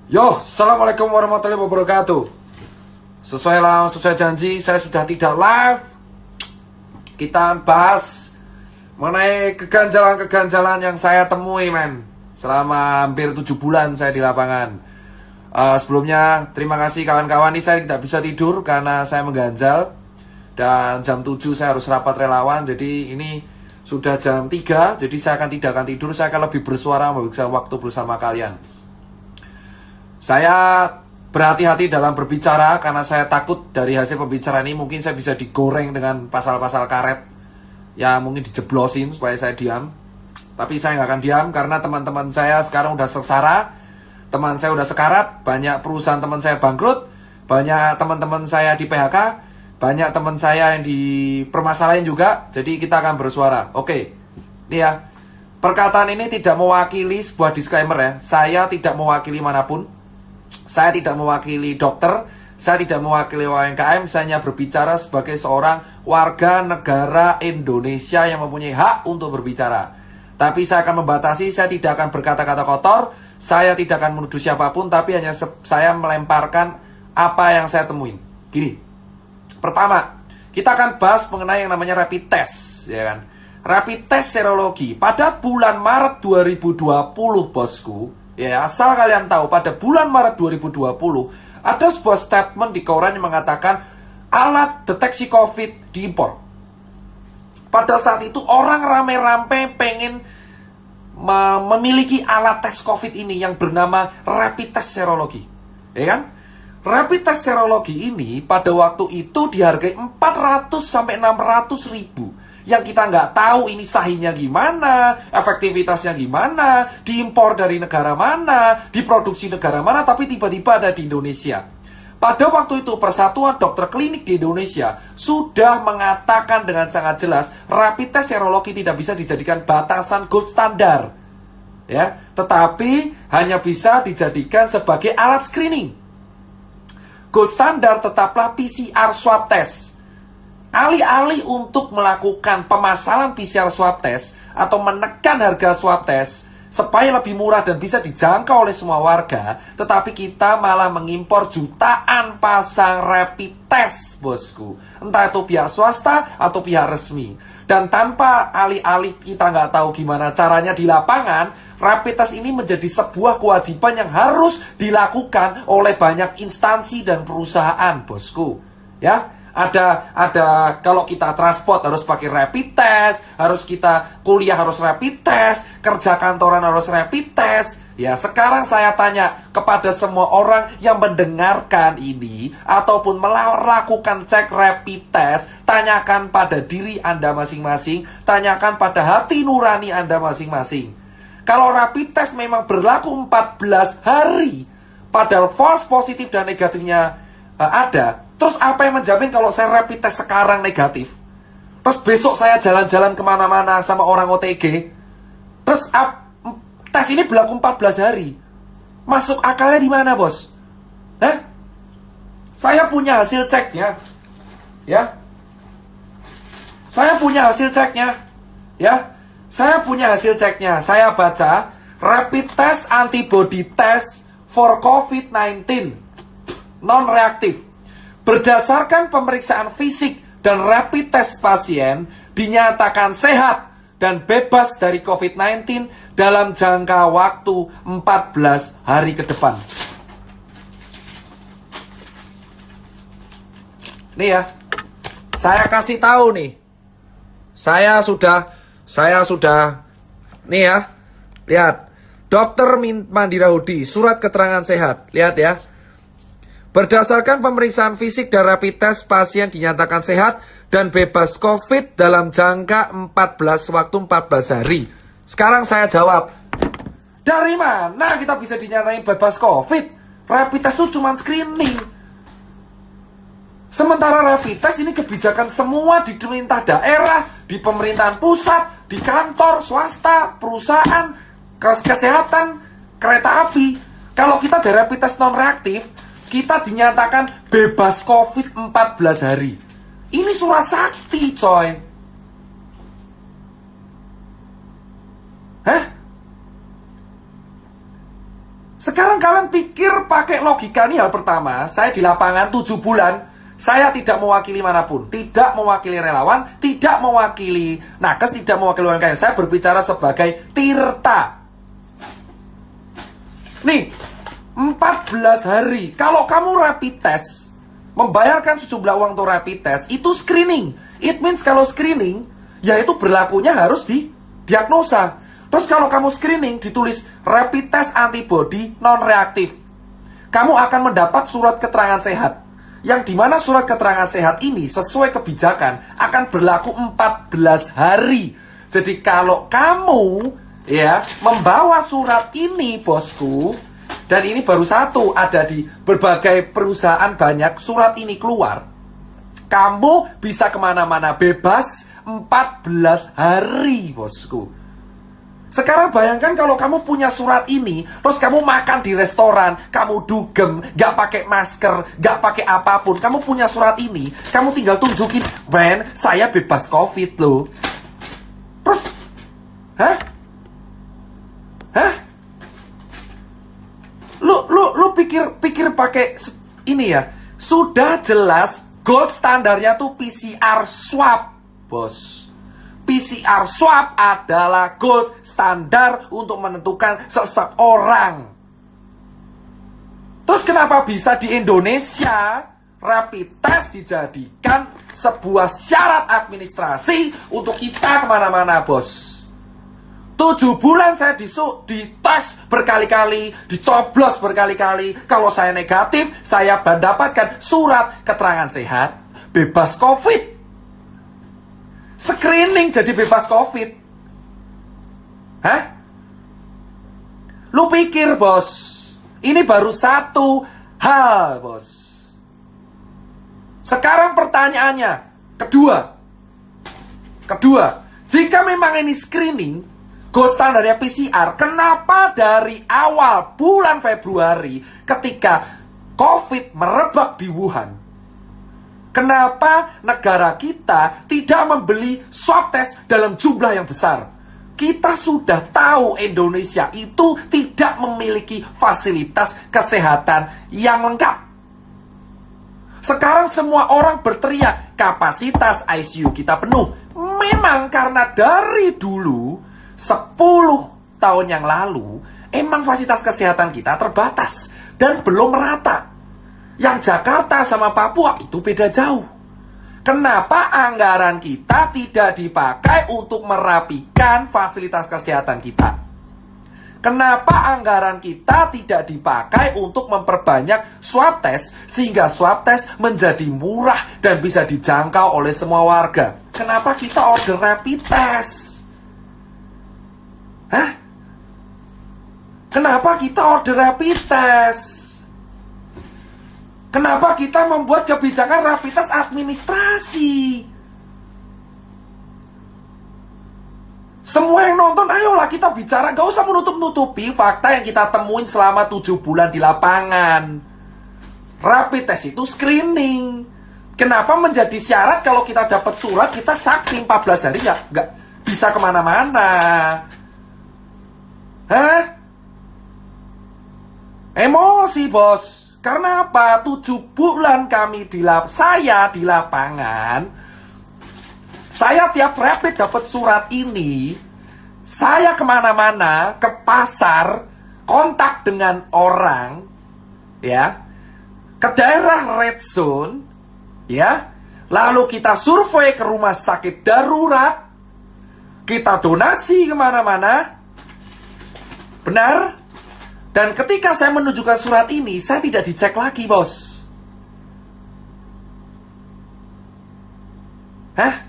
Yo, assalamualaikum warahmatullahi wabarakatuh. Sesuai janji, saya sudah tidak live. Kita bahas mengenai keganjalan-keganjalan yang saya temui, men. Selama hampir 7 bulan saya di lapangan. Sebelumnya, terima kasih kawan-kawan. Ini saya tidak bisa tidur karena saya mengganjal. Dan jam 7 saya harus rapat relawan. Jadi ini sudah jam 3. Jadi saya tidak akan tidur. Saya akan lebih bersuara, menghabiskan waktu bersama kalian. Saya berhati-hati dalam berbicara karena saya takut dari hasil pembicaraan ini mungkin saya bisa digoreng dengan pasal-pasal karet. Ya mungkin dijeblosin supaya saya diam. Tapi saya nggak akan diam karena teman-teman saya sekarang udah sengsara. Teman saya udah sekarat. Banyak perusahaan teman saya bangkrut. Banyak teman-teman saya di PHK. Banyak teman saya yang dipermasalahin juga. Jadi kita akan bersuara. Oke, ini ya. Perkataan ini tidak mewakili sebuah disclaimer ya. Saya tidak mewakili manapun. Saya tidak mewakili dokter, saya tidak mewakili UMKM, saya hanya berbicara sebagai seorang warga negara Indonesia yang mempunyai hak untuk berbicara. Tapi saya akan membatasi, saya tidak akan berkata-kata kotor, saya tidak akan menuduh siapapun, tapi hanya saya melemparkan apa yang saya temuin. Gini, pertama, kita akan bahas mengenai yang namanya rapid test, ya kan? Rapid test serologi pada bulan Maret 2020, bosku. Ya, asal kalian tahu, pada bulan Maret 2020 ada sebuah statement di koran yang mengatakan alat deteksi COVID diimpor. Pada saat itu orang rame-rame pengen memiliki alat tes COVID ini yang bernama rapid test serologi. Ya kan? Rapid test serologi ini pada waktu itu dihargai 400 sampai 600 ribu. Yang kita nggak tahu ini sahihnya gimana, efektivitasnya gimana, diimpor dari negara mana, diproduksi negara mana, tapi tiba-tiba ada di Indonesia. Pada waktu itu Persatuan Dokter Klinik di Indonesia sudah mengatakan dengan sangat jelas rapid test serologi tidak bisa dijadikan batasan gold standar, ya, tetapi hanya bisa dijadikan sebagai alat screening. Gold standar tetaplah PCR swab test. Alih-alih untuk melakukan pemasaran PCR swab test atau menekan harga swab test supaya lebih murah dan bisa dijangkau oleh semua warga, tetapi kita malah mengimpor jutaan pasang rapid test, bosku. Entah itu pihak swasta atau pihak resmi. Dan tanpa alih-alih kita nggak tahu gimana caranya di lapangan, rapid test ini menjadi sebuah kewajiban yang harus dilakukan oleh banyak instansi dan perusahaan, bosku. Ya, ada kalau kita transport harus pakai rapid test, harus kita kuliah harus rapid test, kerja kantoran harus rapid test. Ya, sekarang saya tanya kepada semua orang yang mendengarkan ini ataupun melakukan cek rapid test, tanyakan pada diri Anda masing-masing, tanyakan pada hati nurani Anda masing-masing. Kalau rapid test memang berlaku 14 hari, padahal false positif dan negatifnya ada, terus apa yang menjamin kalau saya rapid test sekarang negatif, terus besok saya jalan-jalan kemana-mana sama orang OTG, terus tes ini berlaku 14 hari. Masuk akalnya di mana, bos? Saya punya hasil ceknya. Ya. Saya punya hasil ceknya. Ya. Saya punya hasil ceknya. Saya baca rapid test antibody test for COVID-19 non-reaktif. Berdasarkan pemeriksaan fisik dan rapid test pasien dinyatakan sehat dan bebas dari COVID-19 dalam jangka waktu 14 hari ke depan. Nih ya, saya kasih tahu nih. Saya sudah nih ya. Lihat. Dr. Mandira Hudi, surat keterangan sehat. Lihat ya. Berdasarkan pemeriksaan fisik dan rapid test, pasien dinyatakan sehat dan bebas COVID dalam jangka 14 hari. Sekarang saya jawab, dari mana kita bisa dinyatain bebas COVID? Rapid test itu cuma screening. Sementara rapid test ini kebijakan semua di pemerintah daerah, di pemerintahan pusat, di kantor, swasta, perusahaan, kesehatan, kereta api. Kalau kita ada rapid test non-reaktif, kita dinyatakan bebas COVID 14 hari. Ini surat sakti, coy. Sekarang kalian pikir pakai logika nih, hal pertama, saya di lapangan 7 bulan, saya tidak mewakili manapun, tidak mewakili relawan, tidak mewakili nakes, tidak mewakili UMKM. Saya berbicara sebagai Tirta. Nih, 14 hari. Kalau kamu rapid test, membayarkan sejumlah uang untuk rapid test, itu screening. It means kalau screening, ya itu berlakunya harus didiagnosa. Terus kalau kamu screening, ditulis rapid test antibody non-reaktif. Kamu akan mendapat surat keterangan sehat. Yang dimana surat keterangan sehat ini sesuai kebijakan akan berlaku 14 hari. Jadi kalau kamu ya membawa surat ini, bosku, dan ini baru satu, ada di berbagai perusahaan banyak surat ini keluar, kamu bisa kemana-mana bebas 14 hari, bosku. Sekarang bayangkan kalau kamu punya surat ini, terus kamu makan di restoran, kamu dugem, gak pakai masker, gak pakai apapun, kamu punya surat ini, kamu tinggal tunjukin, men, saya bebas COVID loh. Terus, hah? Lu pikir pakai ini ya? Sudah jelas gold standarnya tuh PCR swab, bos. PCR swab adalah gold standar untuk menentukan seseorang. Terus kenapa bisa di Indonesia rapid test dijadikan sebuah syarat administrasi untuk kita kemana-mana, bos? 7 bulan saya dites berkali-kali, dicoblos berkali-kali. Kalau saya negatif, saya mendapatkan surat keterangan sehat, bebas COVID. Screening jadi bebas COVID. Hah? Lu pikir, bos, ini baru satu hal, bos. Sekarang pertanyaannya, kedua, jika memang ini screening, gold standarnya PCR, kenapa dari awal bulan Februari ketika COVID merebak di Wuhan, kenapa negara kita tidak membeli swab test dalam jumlah yang besar? Kita sudah tahu Indonesia itu tidak memiliki fasilitas kesehatan yang lengkap. Sekarang semua orang berteriak, kapasitas ICU kita penuh. Memang karena dari dulu, 10 tahun yang lalu, emang fasilitas kesehatan kita terbatas dan belum merata. Yang Jakarta sama Papua itu beda jauh. Kenapa anggaran kita tidak dipakai untuk merapikan fasilitas kesehatan kita? Kenapa anggaran kita tidak dipakai untuk memperbanyak swab test sehingga swab test menjadi murah dan bisa dijangkau oleh semua warga? Kenapa kita order rapid test? Hah? Kenapa kita order rapid test? Kenapa kita membuat kebijakan rapid test administrasi? Semua yang nonton, ayolah kita bicara. Gak usah menutup-nutupi fakta yang kita temuin selama 7 bulan di lapangan. Rapid test itu screening. Kenapa menjadi syarat kalau kita dapat surat, kita sakit 14 hari gak bisa kemana-mana? Hah? Emosi, bos. Karena apa? 7 bulan kami saya di lapangan. Saya tiap rapid dapat surat ini. Saya kemana-mana, ke pasar, kontak dengan orang, ya, ke daerah red zone, ya. Lalu kita survei ke rumah sakit darurat, kita donasi kemana-mana. Benar? Dan ketika saya menunjukkan surat ini, saya tidak dicek lagi, bos. Hah?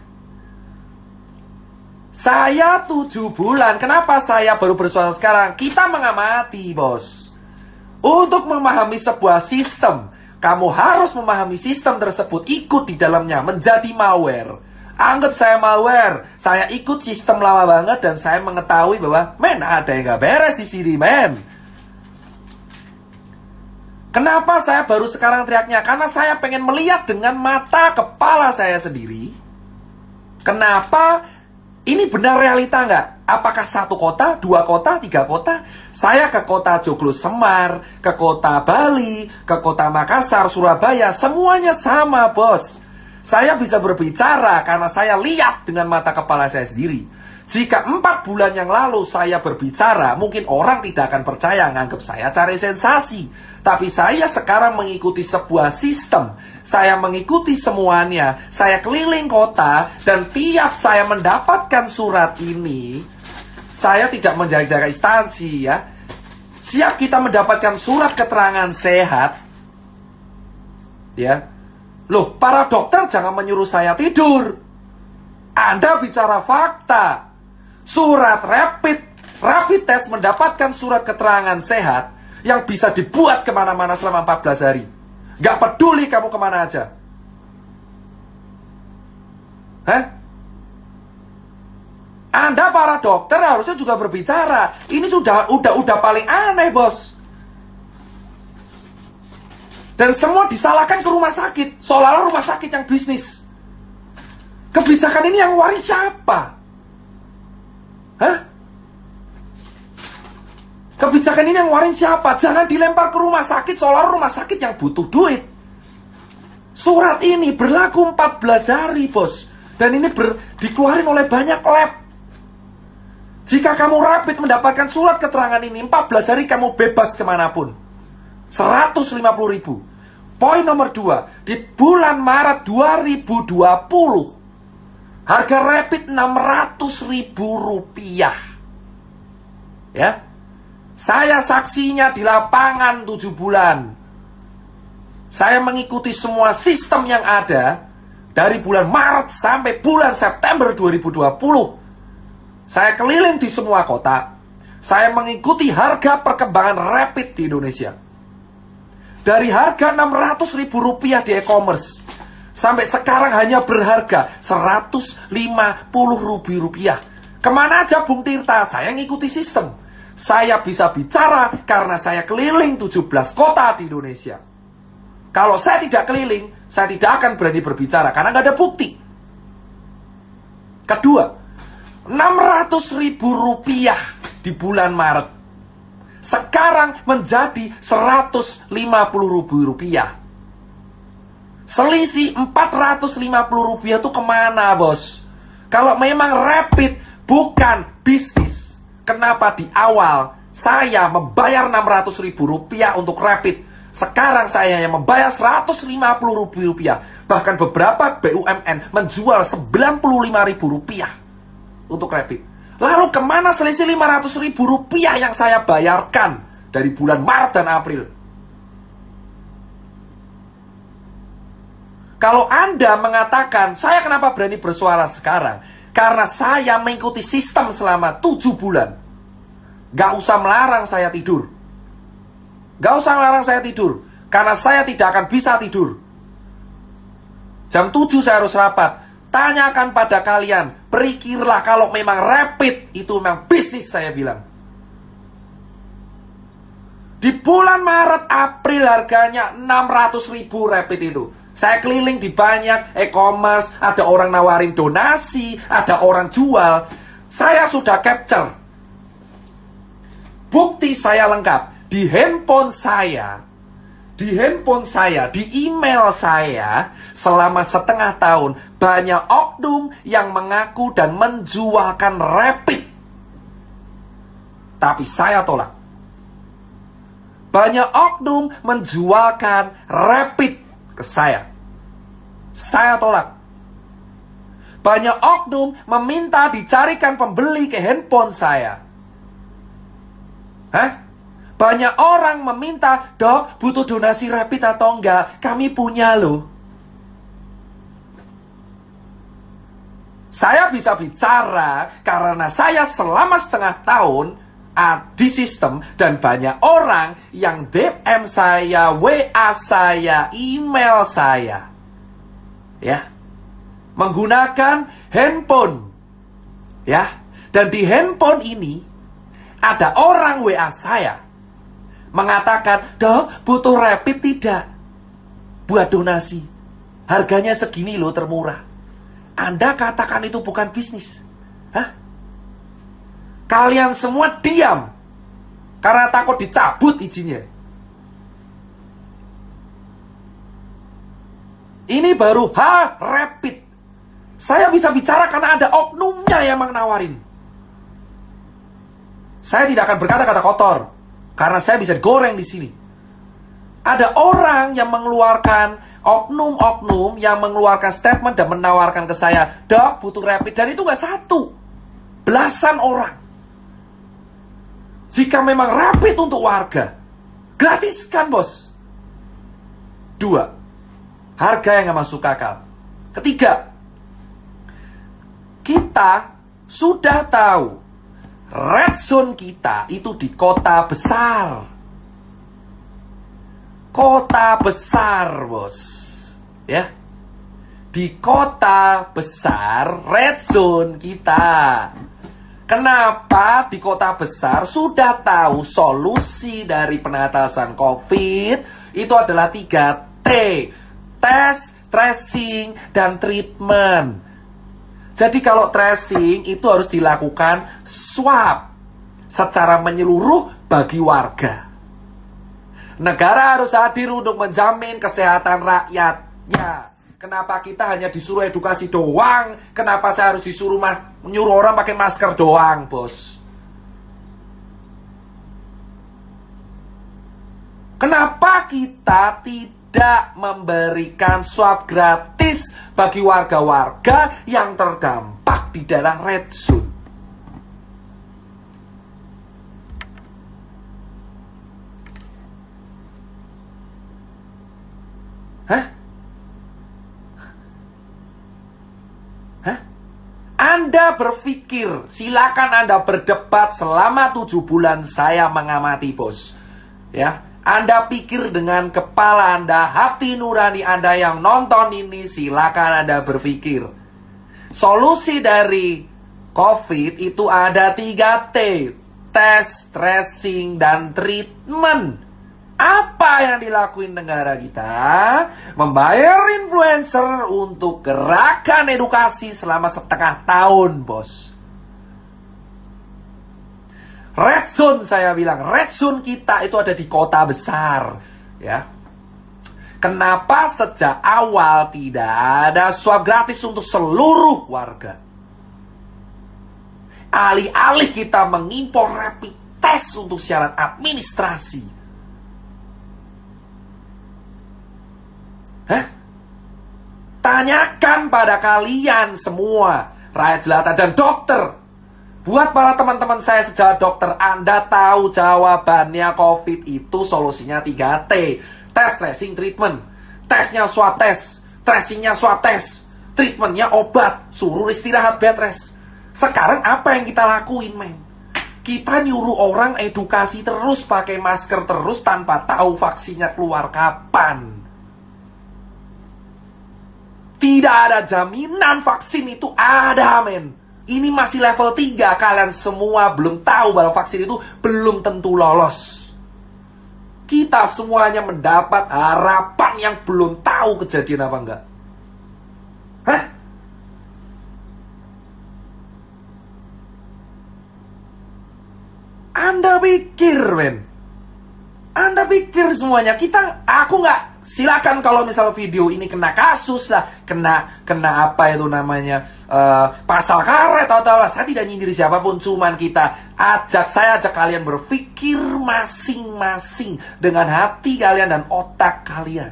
Saya 7 bulan. Kenapa saya baru bersuara sekarang? Kita mengamati, bos. Untuk memahami sebuah sistem, kamu harus memahami sistem tersebut, ikut di dalamnya, menjadi malware. Anggap saya malware. Saya ikut sistem lama banget dan saya mengetahui bahwa, men, ada yang gak beres di sini, men. Kenapa saya baru sekarang teriaknya? Karena saya pengen melihat dengan mata kepala saya sendiri. Kenapa Ini benar realita nggak? Apakah satu kota, dua kota, tiga kota? Saya ke kota Joglo Semar, ke kota Bali, ke kota Makassar, Surabaya, semuanya sama, bos. Saya bisa berbicara karena saya lihat dengan mata kepala saya sendiri. Jika 4 bulan yang lalu saya berbicara, mungkin orang tidak akan percaya, nganggap saya cari sensasi. Tapi saya sekarang mengikuti sebuah sistem. Saya mengikuti semuanya. Saya keliling kota, dan tiap saya mendapatkan surat ini, saya tidak menjaga-jaga instansi ya. Siap kita mendapatkan surat keterangan sehat, ya. Loh, para dokter jangan menyuruh saya tidur. Anda bicara fakta. Surat rapid test mendapatkan surat keterangan sehat yang bisa dibuat kemana-mana selama 14 hari. Gak peduli kamu kemana aja. Hah? Anda para dokter harusnya juga berbicara. Ini udah paling aneh, bos. Dan semua disalahkan ke rumah sakit, seolah-olah rumah sakit yang bisnis. Kebijakan ini yang waris siapa? Hah? Kebijakan ini yang warin siapa? Jangan dilempar ke rumah sakit seolah rumah sakit yang butuh duit. Surat ini berlaku 14 hari, bos. Dan ini dikeluarin oleh banyak lab. Jika kamu rapid mendapatkan surat keterangan ini, 14 hari kamu bebas kemanapun. 150.000. Poin nomor 2, di bulan Maret 2020, harga rapid Rp600.000. Ya. Saya saksinya di lapangan 7 bulan. Saya mengikuti semua sistem yang ada dari bulan Maret sampai bulan September 2020. Saya keliling di semua kota. Saya mengikuti harga perkembangan rapid di Indonesia. Dari harga Rp600.000 di e-commerce sampai sekarang hanya berharga Rp150.000. Kemana aja Bung Tirta? Saya ngikuti sistem. Saya bisa bicara karena saya keliling 17 kota di Indonesia. Kalau saya tidak keliling, saya tidak akan berani berbicara karena nggak ada bukti. Kedua, Rp600.000 di bulan Maret sekarang menjadi Rp150.000. Selisih Rp450.000 itu kemana, bos? Kalau memang rapid bukan bisnis, kenapa di awal saya membayar Rp600.000 untuk rapid? Sekarang saya yang membayar Rp150.000. Bahkan beberapa BUMN menjual Rp95.000 untuk rapid. Lalu kemana selisih Rp500.000 yang saya bayarkan dari bulan Maret dan April? Kalau Anda mengatakan, saya kenapa berani bersuara sekarang? Karena saya mengikuti sistem selama 7 bulan. Gak usah melarang saya tidur. Gak usah melarang saya tidur. Karena saya tidak akan bisa tidur. Jam 7 saya harus rapat. Tanyakan pada kalian, berpikirlah kalau memang rapid itu memang bisnis, saya bilang. Di bulan Maret, April harganya Rp600.000 rapid itu. Saya keliling di banyak e-commerce, ada orang nawarin donasi, ada orang jual. Saya sudah capture. Bukti saya lengkap. Di handphone saya, di email saya, selama setengah tahun, banyak oknum yang mengaku dan menjualkan rapid. Tapi saya tolak. Banyak oknum menjualkan rapid ke saya. Saya tolak. Banyak oknum meminta dicarikan pembeli ke handphone saya. Hah? Banyak orang meminta, dok, butuh donasi rapid atau enggak? Kami punya loh. Saya bisa bicara karena saya selama setengah tahun di sistem, dan banyak orang yang DM saya, WA saya, email saya, ya, menggunakan handphone, ya, dan di handphone ini ada orang WA saya mengatakan, dok, butuh rapid tidak? Buat donasi, harganya segini loh, termurah. Anda katakan itu bukan bisnis. Hah? Kalian semua diam karena takut dicabut izinnya. Ini baru rapid. Saya bisa bicara karena ada oknumnya yang nawarin. Saya tidak akan berkata-kata kotor karena saya bisa goreng di sini. Ada orang yang mengeluarkan oknum-oknum yang mengeluarkan statement dan menawarkan ke saya, "Dok, butuh rapid." Dan itu nggak satu, belasan orang. Jika memang rapid untuk warga, gratiskan, bos. 2, harga yang nggak masuk akal. 3, kita sudah tahu red zone kita itu di kota besar. Kota besar, bos. Ya. Di kota besar red zone kita. Kenapa di kota besar sudah tahu solusi dari pengatasan COVID itu adalah 3T. Tes, tracing, dan treatment. Jadi kalau tracing itu harus dilakukan swab secara menyeluruh bagi warga. Negara harus hadir untuk menjamin kesehatan rakyatnya. Kenapa kita hanya disuruh edukasi doang? Kenapa saya harus disuruh menyuruh orang pakai masker doang, bos? Kenapa kita tidak memberikan swab gratis bagi warga-warga yang terdampak di daerah red zone? Anda berpikir, silakan Anda berdebat selama 7 bulan saya mengamati, bos. Ya, Anda pikir dengan kepala Anda, hati nurani Anda yang nonton ini, silakan Anda berpikir. Solusi dari COVID itu ada 3T, tes, tracing, dan treatment. Apa yang dilakuin negara kita? Membayar influencer untuk gerakan edukasi selama setengah tahun, bos. Red zone, saya bilang, red zone kita itu ada di kota besar, ya. Kenapa sejak awal tidak ada swab gratis untuk seluruh warga? Alih-alih kita mengimpor rapid test untuk syarat administrasi. Tanyakan pada kalian semua, rakyat jelata dan dokter. Buat para teman-teman saya sejak dokter, Anda tahu jawabannya COVID itu solusinya 3T. Tes, tracing, treatment. Tesnya swab tes, tracingnya swab tes, treatmentnya obat, suruh istirahat bed rest. Sekarang apa yang kita lakuin, men? Kita nyuruh orang edukasi terus, pakai masker terus tanpa tahu vaksinnya keluar kapan. Tidak ada jaminan vaksin itu ada, men. Ini masih level 3. Kalian semua belum tahu bahwa vaksin itu belum tentu lolos. Kita semuanya mendapat harapan yang belum tahu kejadian apa enggak. Anda pikir, men? Anda pikir semuanya aku nggak. Silakan kalau misal video ini kena kasus lah, kena apa itu namanya, pasal karet atau apa. Saya tidak nyindir siapapun, cuman saya ajak kalian berpikir masing-masing dengan hati kalian dan otak kalian.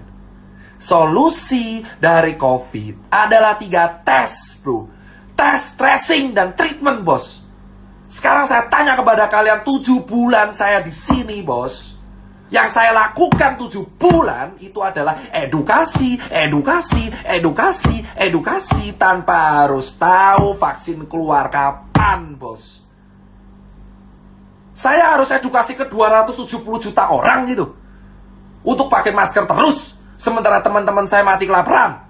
Solusi dari COVID adalah 3 tes, bro. Tes, tracing, dan treatment, bos. Sekarang saya tanya kepada kalian, 7 bulan saya di sini, bos. Yang saya lakukan 7 bulan itu adalah edukasi tanpa harus tahu vaksin keluar kapan, bos. Saya harus edukasi ke 270 juta orang gitu untuk pakai masker terus, sementara teman-teman saya mati kelaparan.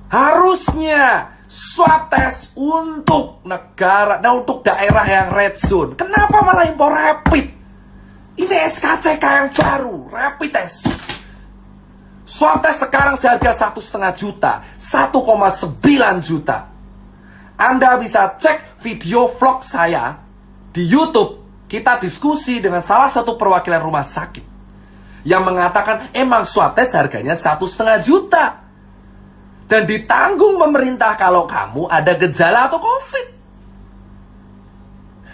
Harusnya swab test untuk negara, untuk daerah yang red zone. Kenapa malah impor rapid? Ini SKCK yang baru, rapid test. Swab test sekarang seharga 1,5 juta, 1,9 juta. Anda bisa cek video vlog saya di YouTube. Kita diskusi dengan salah satu perwakilan rumah sakit yang mengatakan emang swab test harganya 1,5 juta. Dan ditanggung pemerintah kalau kamu ada gejala atau COVID.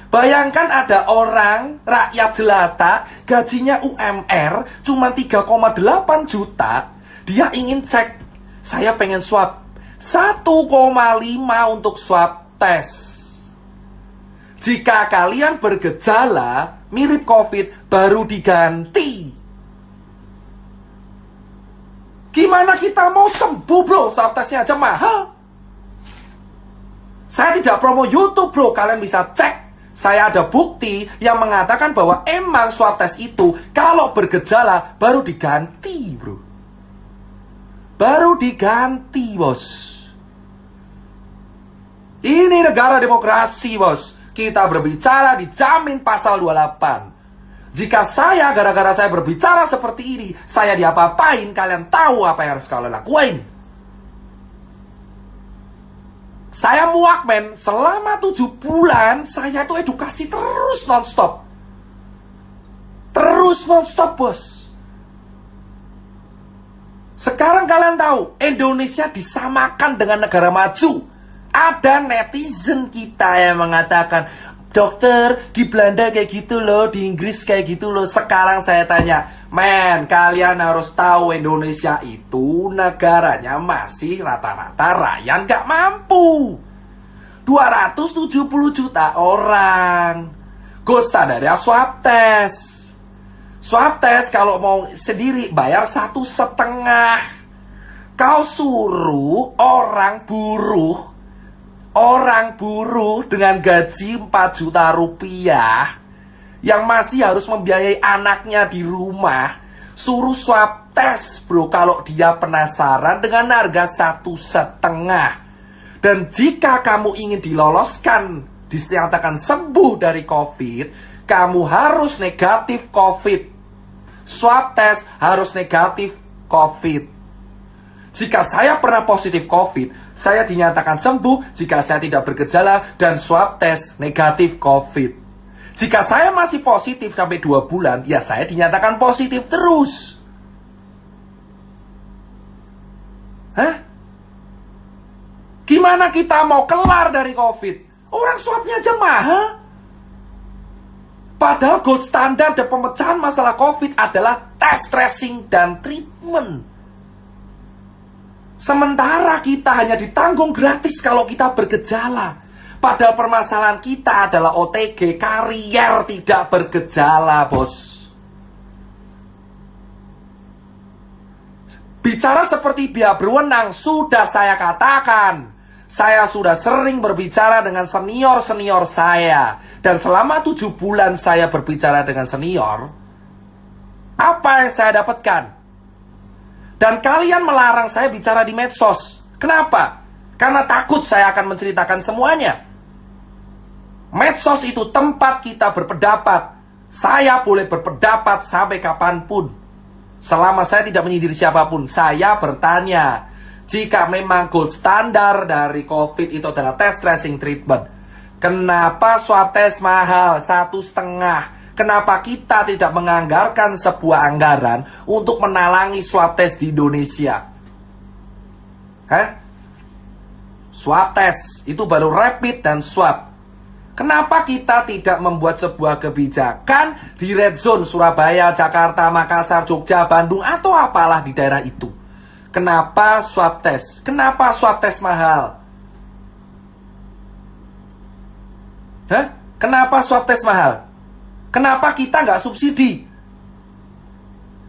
Bayangkan ada orang, rakyat jelata, gajinya UMR cuma 3,8 juta. Dia ingin cek, saya pengen swab 1,5 untuk swab tes. Jika kalian bergejala mirip COVID, baru diganti. Gimana kita mau sembuh, bro? Swab tesnya aja mahal. Saya tidak promo YouTube, bro. Kalian bisa cek. Saya ada bukti yang mengatakan bahwa emang swab tes itu kalau bergejala baru diganti, bro. Baru diganti, bos. Ini negara demokrasi, bos. Kita berbicara dijamin pasal 28. Jika saya, gara-gara saya berbicara seperti ini, saya diapa-apain, kalian tahu apa yang harus kalian lakuin. Saya muak, men. Selama 7 bulan, saya tuh edukasi terus non-stop. Terus non-stop, bos. Sekarang kalian tahu, Indonesia disamakan dengan negara maju. Ada netizen kita yang mengatakan, dokter, di Belanda kayak gitu loh, di Inggris kayak gitu loh. Sekarang saya tanya, men, kalian harus tahu Indonesia itu negaranya masih rata-rata rakyat gak mampu. 270 juta orang. Gold standarnya swab test. Swab test kalau mau sendiri bayar 1,5. Kau suruh orang buruh dengan gaji 4 juta rupiah yang masih harus membiayai anaknya di rumah, suruh swab tes, bro, kalau dia penasaran dengan harga 1,5. Dan jika kamu ingin diloloskan, dinyatakan sembuh dari COVID, kamu harus negatif COVID. Swab tes harus negatif COVID. Jika saya pernah positif COVID, saya dinyatakan sembuh jika saya tidak bergejala dan swab tes negatif COVID. Jika saya masih positif sampai 2 bulan, ya saya dinyatakan positif terus. Hah? Gimana kita mau kelar dari COVID? Orang swabnya aja mahal. Padahal gold standar dan pemecahan masalah COVID adalah tes, tracing, dan treatment. Sementara kita hanya ditanggung gratis kalau kita bergejala. Padahal permasalahan kita adalah OTG, karier tidak bergejala, bos. Bicara seperti pihak berwenang, sudah saya katakan. Saya sudah sering berbicara dengan senior-senior saya. Dan selama 7 bulan saya berbicara dengan senior, apa yang saya dapatkan? Dan kalian melarang saya bicara di medsos. Kenapa? Karena takut saya akan menceritakan semuanya. Medsos itu tempat kita berpendapat. Saya boleh berpendapat sampai kapanpun. Selama saya tidak menyindir siapapun. Saya bertanya, jika memang gold standar dari COVID itu adalah tes, tracing, treatment, kenapa swab tes mahal 1,5? Kenapa kita tidak menganggarkan sebuah anggaran untuk menalangi swab tes di Indonesia? Hah? Swab tes itu baru rapid dan swab. Kenapa kita tidak membuat sebuah kebijakan di red zone Surabaya, Jakarta, Makassar, Jogja, Bandung, atau apalah di daerah itu? Kenapa swab tes? Kenapa swab tes mahal? Hah? Kenapa swab tes mahal? Kenapa kita nggak subsidi?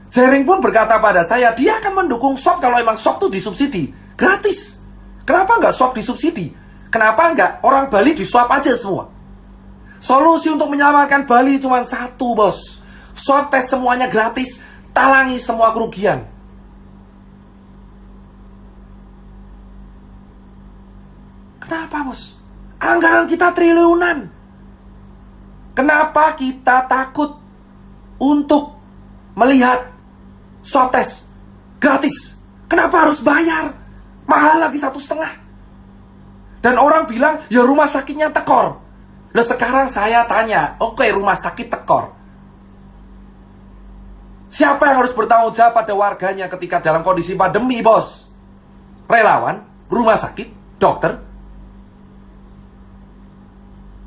Jering pun berkata pada saya, dia akan mendukung swab kalau emang swab itu disubsidi. Gratis. Kenapa nggak swab disubsidi? Kenapa nggak orang Bali diswab aja semua? Solusi untuk menyelamatkan Bali cuma satu, bos. Swab tes semuanya gratis, talangi semua kerugian. Kenapa, bos? Anggaran kita triliunan. Kenapa kita takut untuk melihat swab tes? Gratis. Kenapa harus bayar? Mahal lagi 1,5. Dan orang bilang, ya rumah sakitnya tekor. Nah sekarang saya tanya, oke, rumah sakit tekor. Siapa yang harus bertanggung jawab pada warganya ketika dalam kondisi pandemi, bos? Relawan? Rumah sakit? Dokter?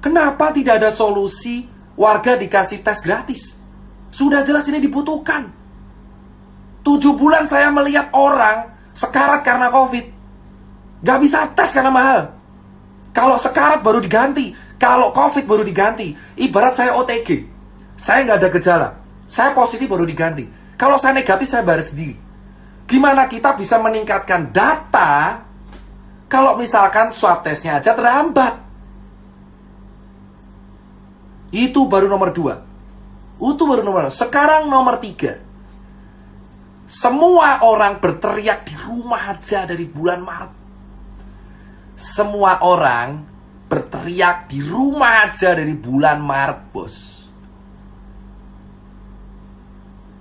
Kenapa tidak ada solusi warga dikasih tes gratis? Sudah jelas ini dibutuhkan. 7 bulan saya melihat orang sekarat karena COVID. Gak bisa tes karena mahal. Kalau sekarat baru diganti, kalau COVID baru diganti. Ibarat saya OTG, saya nggak ada gejala, saya positif baru diganti. Kalau saya negatif, saya bayar sendiri. Gimana kita bisa meningkatkan data kalau misalkan swab testnya aja terhambat? Itu baru nomor 2. Itu baru nomor 2. Sekarang nomor 3. Semua orang berteriak di rumah aja dari bulan Maret. Semua orang berteriak di rumah aja dari bulan Maret, bos.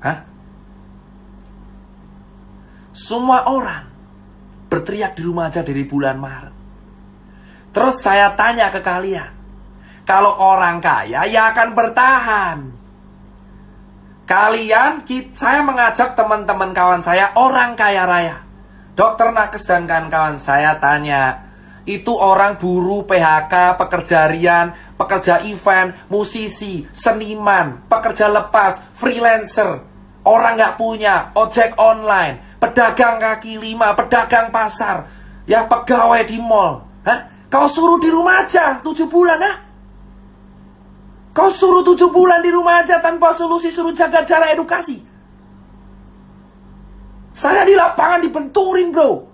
Hah? Semua orang berteriak di rumah aja dari bulan Maret. Terus saya tanya ke kalian, kalau orang kaya ya akan bertahan. Saya mengajak teman-teman kawan saya, orang kaya raya, Dokter Nakes dan kawan-kawan, saya tanya, itu orang buruh, PHK, pekerja harian, pekerja event, musisi, seniman, pekerja lepas, freelancer, orang nggak punya, ojek online, pedagang kaki lima, pedagang pasar, ya pegawai di mall. Hah? Kau suruh di rumah aja 7 bulan, ha? Kau suruh 7 bulan di rumah aja tanpa solusi, suruh jaga jarak, edukasi. Saya di lapangan dibenturin, bro.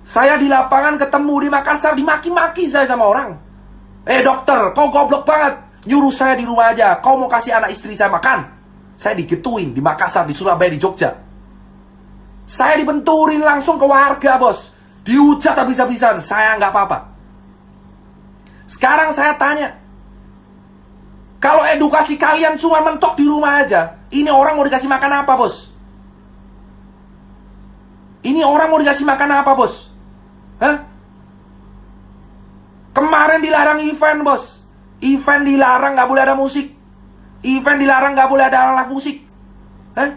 Saya di lapangan ketemu di Makassar, dimaki-maki saya sama orang. Dokter, kau goblok banget. Nyuruh saya di rumah aja. Kau mau kasih anak istri saya makan? Saya digituin di Makassar, di Surabaya, di Jogja. Saya dibenturin langsung ke warga, bos. Dihujat habis-habisan. Saya nggak apa-apa. Sekarang saya tanya, kalau edukasi kalian cuma mentok di rumah aja, ini orang mau dikasih makan apa, bos? Ini orang mau dikasih makan apa, bos? Hah? Kemarin dilarang event, bos. Event dilarang, gak boleh ada musik. Event dilarang, gak boleh ada alat musik. Hah?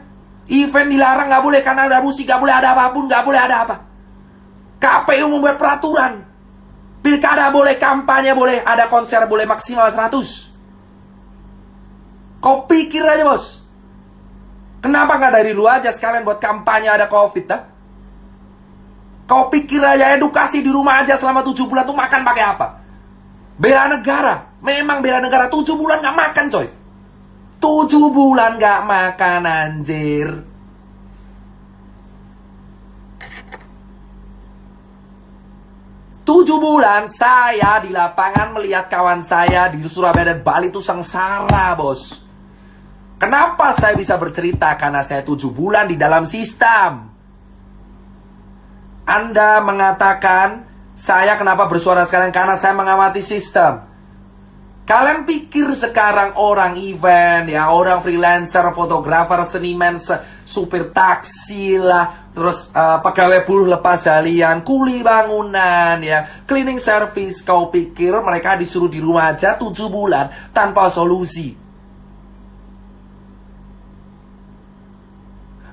Event dilarang, gak boleh karena ada musik, gak boleh ada apapun, gak boleh ada apa. KPU membuat peraturan. Pilkada boleh, kampanye boleh, ada konser boleh maksimal 100. Kau pikir aja, bos. Kenapa gak dari lu aja sekalian buat kampanye ada COVID, dah? Kau pikir aja edukasi di rumah aja selama 7 bulan tuh makan pakai apa? Bela negara. Memang bela negara 7 bulan gak makan, coy. 7 bulan gak makan, anjir. Tujuh bulan saya di lapangan melihat kawan saya di Surabaya dan Bali itu sengsara, bos. Kenapa saya bisa bercerita? Karena saya 7 bulan di dalam sistem. Anda mengatakan, saya kenapa bersuara sekarang? Karena saya mengamati sistem. Kalian pikir sekarang orang event, ya, orang freelancer, fotografer, seniman, supir taksi lah, terus pegawai buruh lepas harian, kuli bangunan, ya, cleaning service, kau pikir mereka disuruh di rumah aja 7 bulan tanpa solusi?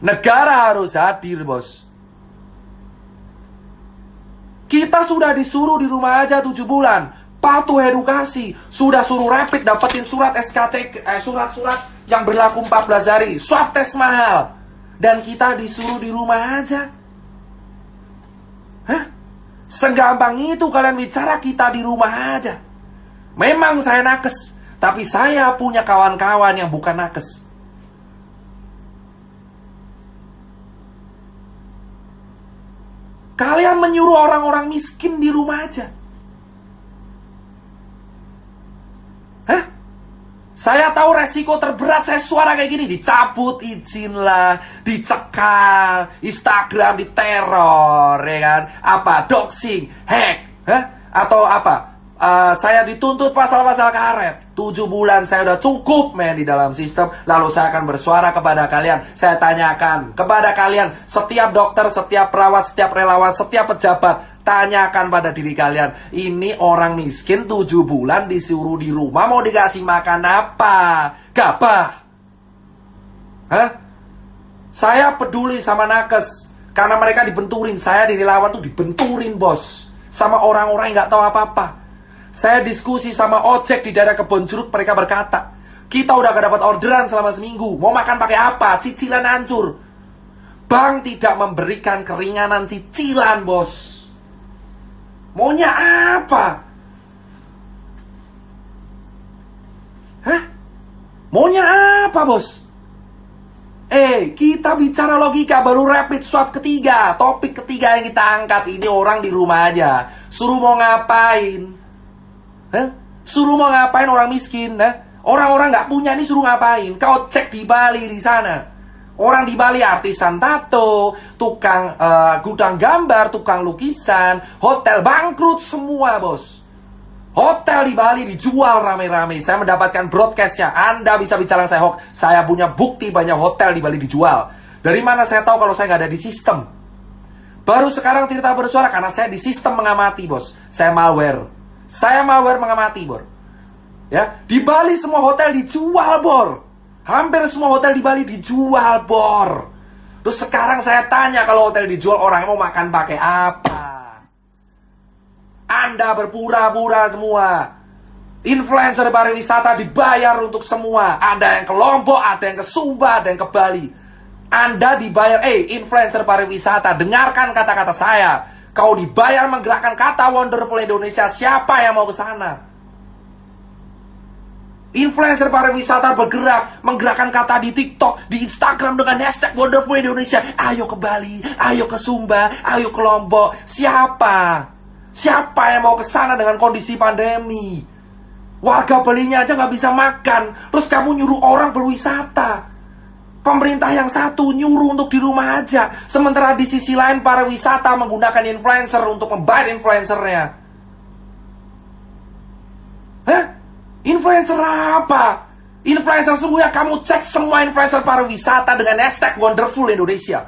Negara harus hadir, bos. Kita sudah disuruh di rumah aja 7 bulan. Patuh edukasi. Sudah suruh rapid, dapetin surat SKC, surat-surat yang berlaku 14 hari. Swab tes mahal. Dan kita disuruh di rumah aja. Hah? Segampang itu kalian bicara kita di rumah aja. Memang saya nakes. Tapi saya punya kawan-kawan yang bukan nakes. Kalian menyuruh orang-orang miskin di rumah aja. Hah? Saya tahu resiko terberat saya suara kayak gini. Dicabut izin lah, dicekal, Instagram diteror, ya kan? Apa? Doxing, hack, hah? Atau apa? Saya dituntut pasal-pasal karet. 7 bulan saya udah cukup men di dalam sistem. Lalu saya akan bersuara kepada kalian. Saya tanyakan kepada kalian, setiap dokter, setiap perawat, setiap relawan, setiap pejabat, tanyakan pada diri kalian, ini orang miskin 7 bulan disuruh di rumah, mau dikasih makan apa? Gabah? Hah? Saya peduli sama nakes karena mereka dibenturin. Saya di relawan tuh dibenturin bos, sama orang-orang yang gak tahu apa-apa. Saya diskusi sama ojek di daerah Kebon Jeruk, mereka berkata, kita udah gak dapat orderan selama seminggu, mau makan pakai apa? Cicilan hancur. Bank tidak memberikan keringanan cicilan bos. Maunya apa? Hah? Maunya apa bos? Kita bicara logika, baru rapid swab ketiga. Topik ketiga yang kita angkat, ini orang di rumah aja. Suruh mau ngapain? Hah? Suruh mau ngapain orang miskin? Orang-orang gak punya ini suruh ngapain? Kau cek di Bali di sana. Orang di Bali artisan tato, tukang gudang gambar, tukang lukisan, hotel bangkrut semua bos. Hotel di Bali dijual rame-rame. Saya mendapatkan broadcastnya. Anda bisa bicara saya hoax. Saya punya bukti banyak hotel di Bali dijual. Dari mana saya tahu kalau saya nggak ada di sistem? Baru sekarang Tirta bersuara karena saya di sistem mengamati bos. Saya malware mengamati bor. Ya, di Bali semua hotel dijual bor. Hampir semua hotel di Bali dijual bor. Terus sekarang saya tanya, kalau hotel dijual, orang mau makan pakai apa? Anda berpura-pura semua. Influencer pariwisata dibayar untuk semua. Ada yang ke Lombok, ada yang ke Sumba, ada yang ke Bali. Anda dibayar, influencer pariwisata, dengarkan kata-kata saya. Kau dibayar menggerakkan kata Wonderful Indonesia. Siapa yang mau ke sana? Influencer pariwisata bergerak, menggerakkan kata di TikTok, di Instagram dengan hashtag Wonderful Indonesia. Ayo ke Bali, ayo ke Sumba, ayo ke Lombok. Siapa? Siapa yang mau ke sana dengan kondisi pandemi? Warga Balinya aja nggak bisa makan, terus kamu nyuruh orang berwisata. Pemerintah yang satu nyuruh untuk di rumah aja, sementara di sisi lain pariwisata menggunakan influencer untuk membayar influencernya. Hah? Influencer apa? Influencer sungguhnya kamu cek semua influencer pariwisata dengan hashtag Wonderful Indonesia.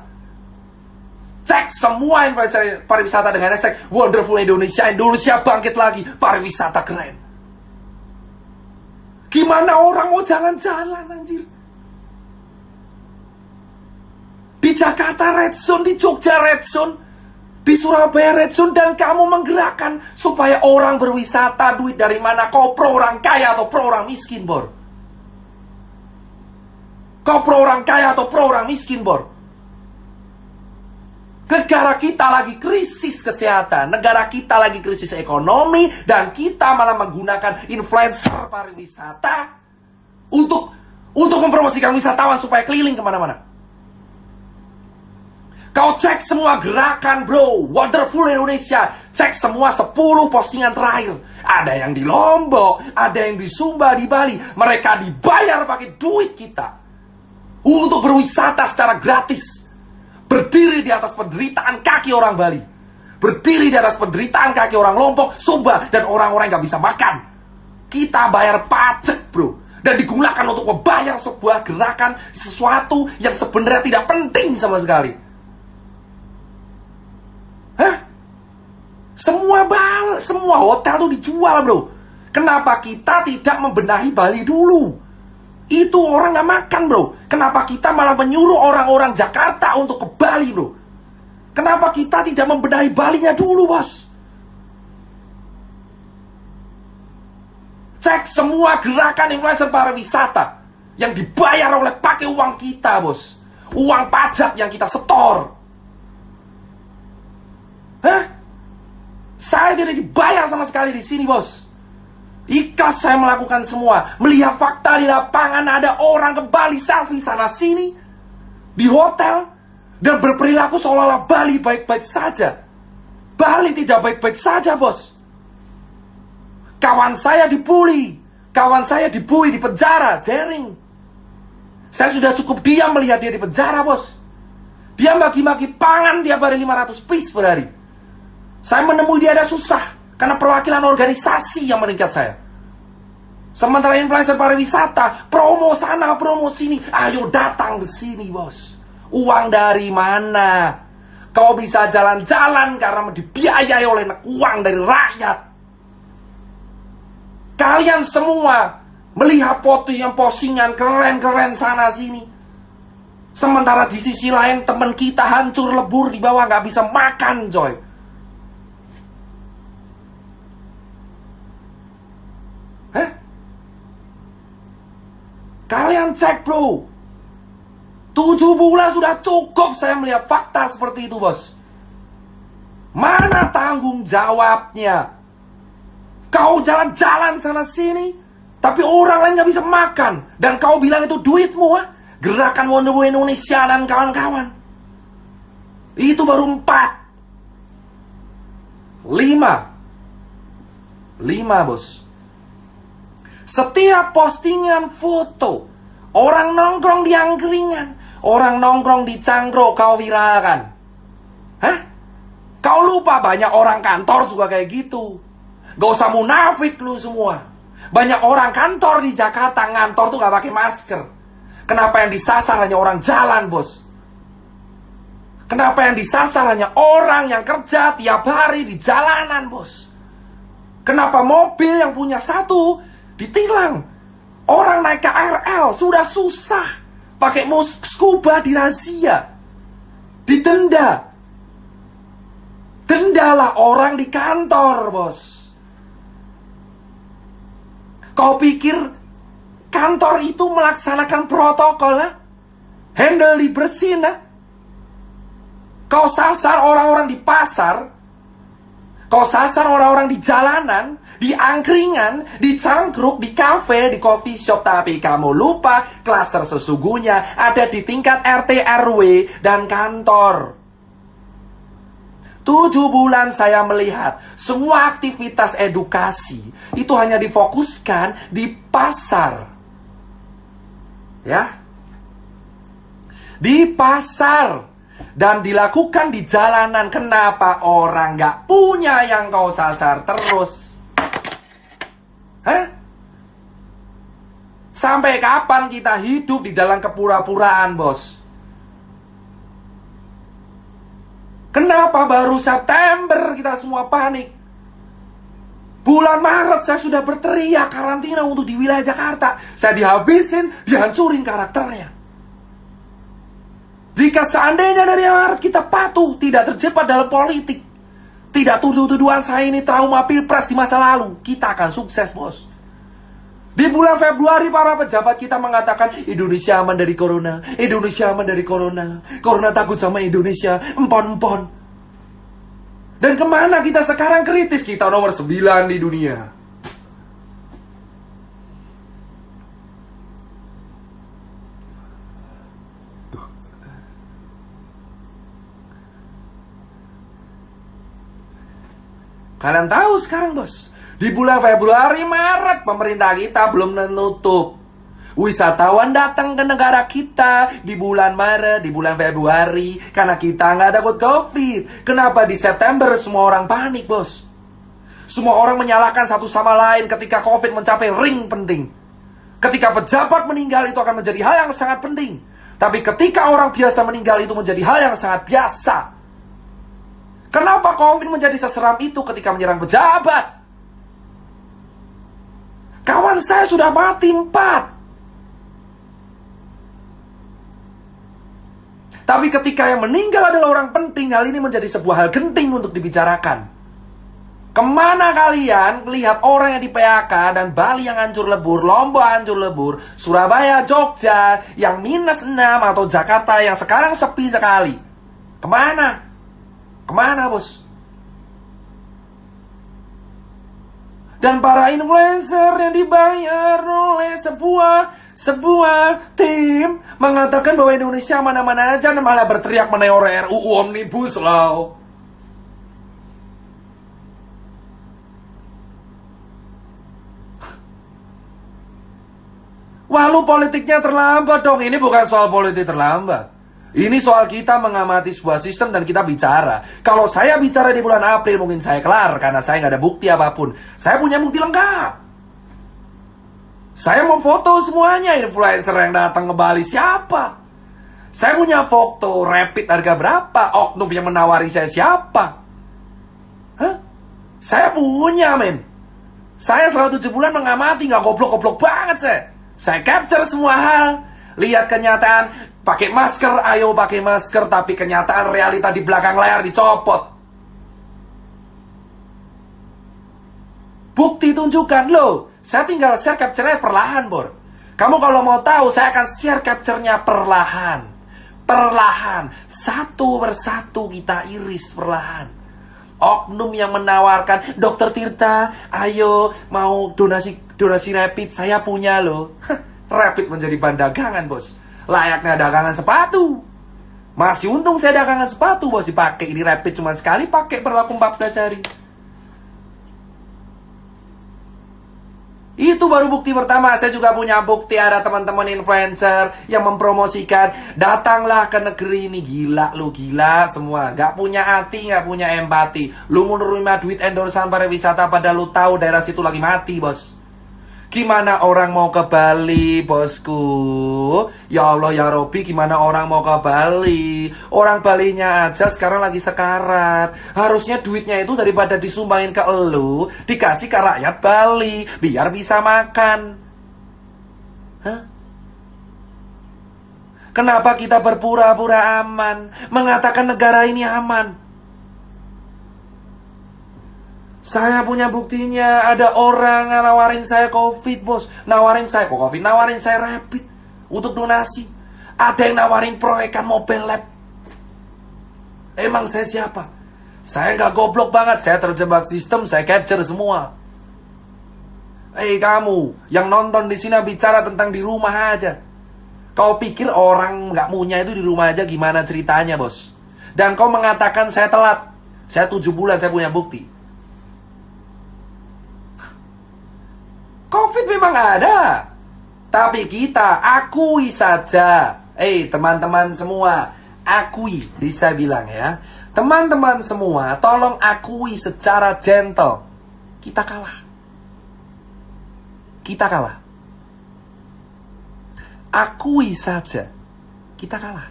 Cek semua influencer pariwisata dengan hashtag Wonderful Indonesia. Indonesia bangkit lagi, pariwisata keren. Gimana orang mau jalan-jalan anjir? Di Jakarta Red Zone, di Jogja Red Zone, di Surabaya Red Zone, dan kamu menggerakkan supaya orang berwisata. Duit dari mana? Kau pro orang kaya atau pro orang miskin, bor? Kau pro orang kaya atau pro orang miskin, bor? Negara kita lagi krisis kesehatan, negara kita lagi krisis ekonomi, dan kita malah menggunakan influencer pariwisata untuk mempromosikan wisatawan supaya keliling kemana-mana. Kau cek semua gerakan bro, Wonderful Indonesia. Cek semua 10 postingan terakhir. Ada yang di Lombok, ada yang di Sumba, di Bali. Mereka dibayar pakai duit kita untuk berwisata secara gratis. Berdiri di atas penderitaan kaki orang Bali, berdiri di atas penderitaan kaki orang Lombok, Sumba, dan orang-orang yang gak bisa makan. Kita bayar pajak bro, dan digunakan untuk membayar sebuah gerakan, sesuatu yang sebenarnya tidak penting sama sekali. Hah? Semua hotel tuh dijual bro. Kenapa kita tidak membenahi Bali dulu? Itu orang gak makan bro. Kenapa kita malah menyuruh orang-orang Jakarta untuk ke Bali bro? Kenapa kita tidak membenahi Balinya dulu bos? Cek semua gerakan influencer pariwisata yang dibayar oleh pakai uang kita bos. Uang pajak yang kita setor. Hah? Saya tidak dibayar sama sekali di sini, bos. Ikhlas saya melakukan semua. Melihat fakta di lapangan, ada orang ke Bali selfie sana sini di hotel dan berperilaku seolah-olah Bali baik-baik saja. Bali tidak baik-baik saja, bos. Kawan saya dibully, di penjara, jaring. Saya sudah cukup diam melihat dia di penjara, bos. Dia maki-maki pangan tiap hari 500 piece per hari. Saya menemui dia ada susah. Karena perwakilan organisasi yang meningkat saya. Sementara influencer pariwisata, promo sana, promo sini. Ayo datang ke sini, bos. Uang dari mana? Kau bisa jalan-jalan karena dibiayai oleh uang dari rakyat. Kalian semua melihat postingan keren-keren sana sini. Sementara di sisi lain teman kita hancur lebur di bawah, nggak bisa makan, coy. Hah? Kalian cek, bro. 7 bulan sudah cukup saya melihat fakta seperti itu, bos. Mana tanggung jawabnya? Kau jalan-jalan sana sini, tapi orang lain gak bisa makan. Dan kau bilang itu duitmu, ha? Gerakan Wonderboy Indonesia dan kawan-kawan. Itu baru 4. 5, bos. Setiap postingan foto, orang nongkrong di angkringan, orang nongkrong di cangkruk, kau viralkan. Hah? Kau lupa banyak orang kantor juga kayak gitu. Gak usah munafik lu semua. Banyak orang kantor di Jakarta ngantor tuh gak pakai masker. Kenapa yang disasar hanya orang jalan, bos? Kenapa yang disasar hanya orang yang kerja tiap hari di jalanan, bos? Kenapa mobil yang punya satu ditilang? Orang naik KRL sudah susah, pakai scuba dirazia, didenda. Dendalah orang di kantor, bos. Kau pikir kantor itu melaksanakan protokol, ha? Handle dibersihin, ha? Kau sasar orang-orang di pasar, kau sasar orang-orang di jalanan, di angkringan, di cangkruk, di kafe, di coffee shop. Tapi kamu lupa klaster sesungguhnya ada di tingkat RT, RW, dan kantor. 7 bulan saya melihat semua aktivitas edukasi itu hanya difokuskan di pasar. Ya. Di pasar. Dan dilakukan di jalanan. Kenapa orang gak punya yang kau sasar terus? Hah? Sampai kapan kita hidup di dalam kepura-puraan, bos? Kenapa baru September kita semua panik? Bulan Maret saya sudah berteriak karantina untuk di wilayah Jakarta. Saya dihabisin, dihancurin karakternya. Jika seandainya dari Maret kita patuh, tidak terjebak dalam politik, tidak tuduh-tuduhan saya ini trauma pilpres di masa lalu, kita akan sukses, bos. Di bulan Februari para pejabat kita mengatakan Indonesia aman dari corona, Indonesia aman dari corona, corona takut sama Indonesia, empon-empon. Dan kemana kita sekarang kritis? Kita nomor 9 di dunia. Kalian tahu sekarang, bos, di bulan Februari, Maret, pemerintah kita belum menutup. Wisatawan datang ke negara kita di bulan Maret, di bulan Februari, karena kita nggak takut COVID. Kenapa di September semua orang panik, bos? Semua orang menyalahkan satu sama lain ketika COVID mencapai ring penting. Ketika pejabat meninggal itu akan menjadi hal yang sangat penting. Tapi ketika orang biasa meninggal itu menjadi hal yang sangat biasa. Kenapa COVID menjadi seseram itu ketika menyerang pejabat? Kawan saya sudah mati 4. Tapi ketika yang meninggal adalah orang penting, hal ini menjadi sebuah hal genting untuk dibicarakan. Kemana kalian lihat orang yang di PHK dan Bali yang hancur lebur, Lombok hancur lebur, Surabaya, Jogja yang -6 atau Jakarta yang sekarang sepi sekali? Kemana? Kemana, bos? Dan para influencer yang dibayar oleh sebuah tim mengatakan bahwa Indonesia mana-mana aja, dan malah berteriak mengenai RUU Omnibus Law. Wah, lu politiknya terlambat dong. Ini bukan soal politik terlambat. Ini soal kita mengamati sebuah sistem dan kita bicara. Kalau saya bicara di bulan April mungkin saya kelar karena saya nggak ada bukti apapun. Saya punya bukti lengkap. Saya mau foto semuanya influencer yang datang ke Bali siapa. Saya punya foto rapid harga berapa, oknum yang menawari saya siapa. Hah? Saya punya men. Saya selama 7 bulan mengamati, nggak goblok-goblok banget saya. Saya capture semua hal. Lihat kenyataan. Pakai masker, ayo pakai masker, tapi kenyataan realita di belakang layar dicopot. Bukti tunjukkan, loh. Saya tinggal share capture-nya perlahan, Bor. Kamu kalau mau tahu, saya akan share capture-nya perlahan. Perlahan, satu persatu kita iris perlahan. Oknum yang menawarkan, Dokter Tirta, ayo mau donasi rapid, saya punya loh. Rapid menjadi bahan dagangan, bos. Layaknya dagangan sepatu. Masih untung saya dagangan sepatu, bos. Dipakai ini rapid cuma sekali, pakai berlaku 14 hari. Itu baru bukti pertama. Saya juga punya bukti ada teman-teman influencer yang mempromosikan, datanglah ke negeri ini. Gila lu, gila semua. Gak punya hati, gak punya empati. Lu mau nerima duit endorsan pariwisata padahal lu tahu daerah situ lagi mati, bos. Gimana orang mau ke Bali, bosku? Ya Allah, ya Robi, gimana orang mau ke Bali? Orang Balinya aja sekarang lagi sekarat. Harusnya duitnya itu daripada disumbangin ke elu, dikasih ke rakyat Bali, biar bisa makan. Hah? Kenapa kita berpura-pura aman, mengatakan negara ini aman? Saya punya buktinya. Ada orang nawarin saya COVID, bos. Nawarin saya kok COVID, nawarin saya rapid untuk donasi. Ada yang nawarin proyekan mobile lab. Emang saya siapa? Saya nggak goblok banget. Saya terjebak sistem, saya capture semua. Kamu yang nonton di sini bicara tentang di rumah aja. Kau pikir orang nggak punya itu di rumah aja gimana ceritanya, bos? Dan kau mengatakan saya telat. Saya 7 bulan, saya punya bukti. COVID memang ada, tapi kita akui saja. Teman-teman semua, akui, bisa bilang ya. Teman-teman semua, tolong akui secara gentle. Kita kalah. Kita kalah. Akui saja, kita kalah.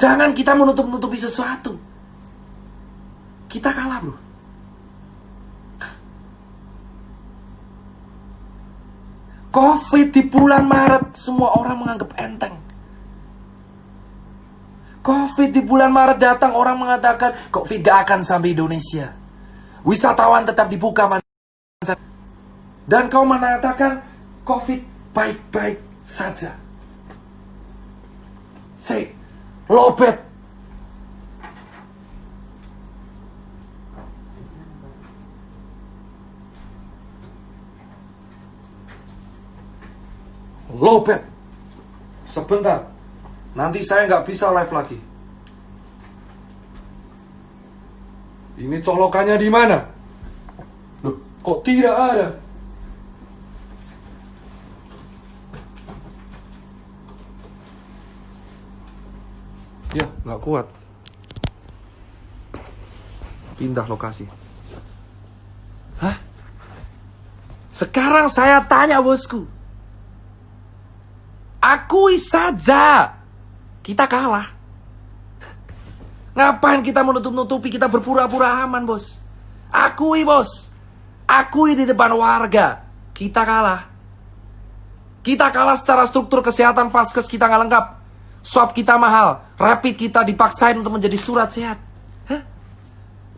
Jangan kita menutup-nutupi sesuatu. Kita kalah, bro. COVID di bulan Maret, semua orang menganggap enteng. COVID di bulan Maret datang, orang mengatakan COVID gak akan sampai Indonesia. Wisatawan tetap dibuka. Dan kau mengatakan COVID baik-baik saja. Say, lobet. Lobet. Sebentar. Nanti saya nggak bisa live lagi. Ini colokannya di mana? Loh, kok tidak ada? Ya, nggak kuat. Pindah lokasi. Hah? Sekarang saya tanya, bosku. Akui saja, kita kalah. Ngapain kita menutup-nutupi, kita berpura-pura aman, bos? Akui, bos. Akui di depan warga, kita kalah. Kita kalah secara struktur kesehatan, vaskes kita nggak lengkap. Swab kita mahal, rapid kita dipaksain untuk menjadi surat sehat. Hah?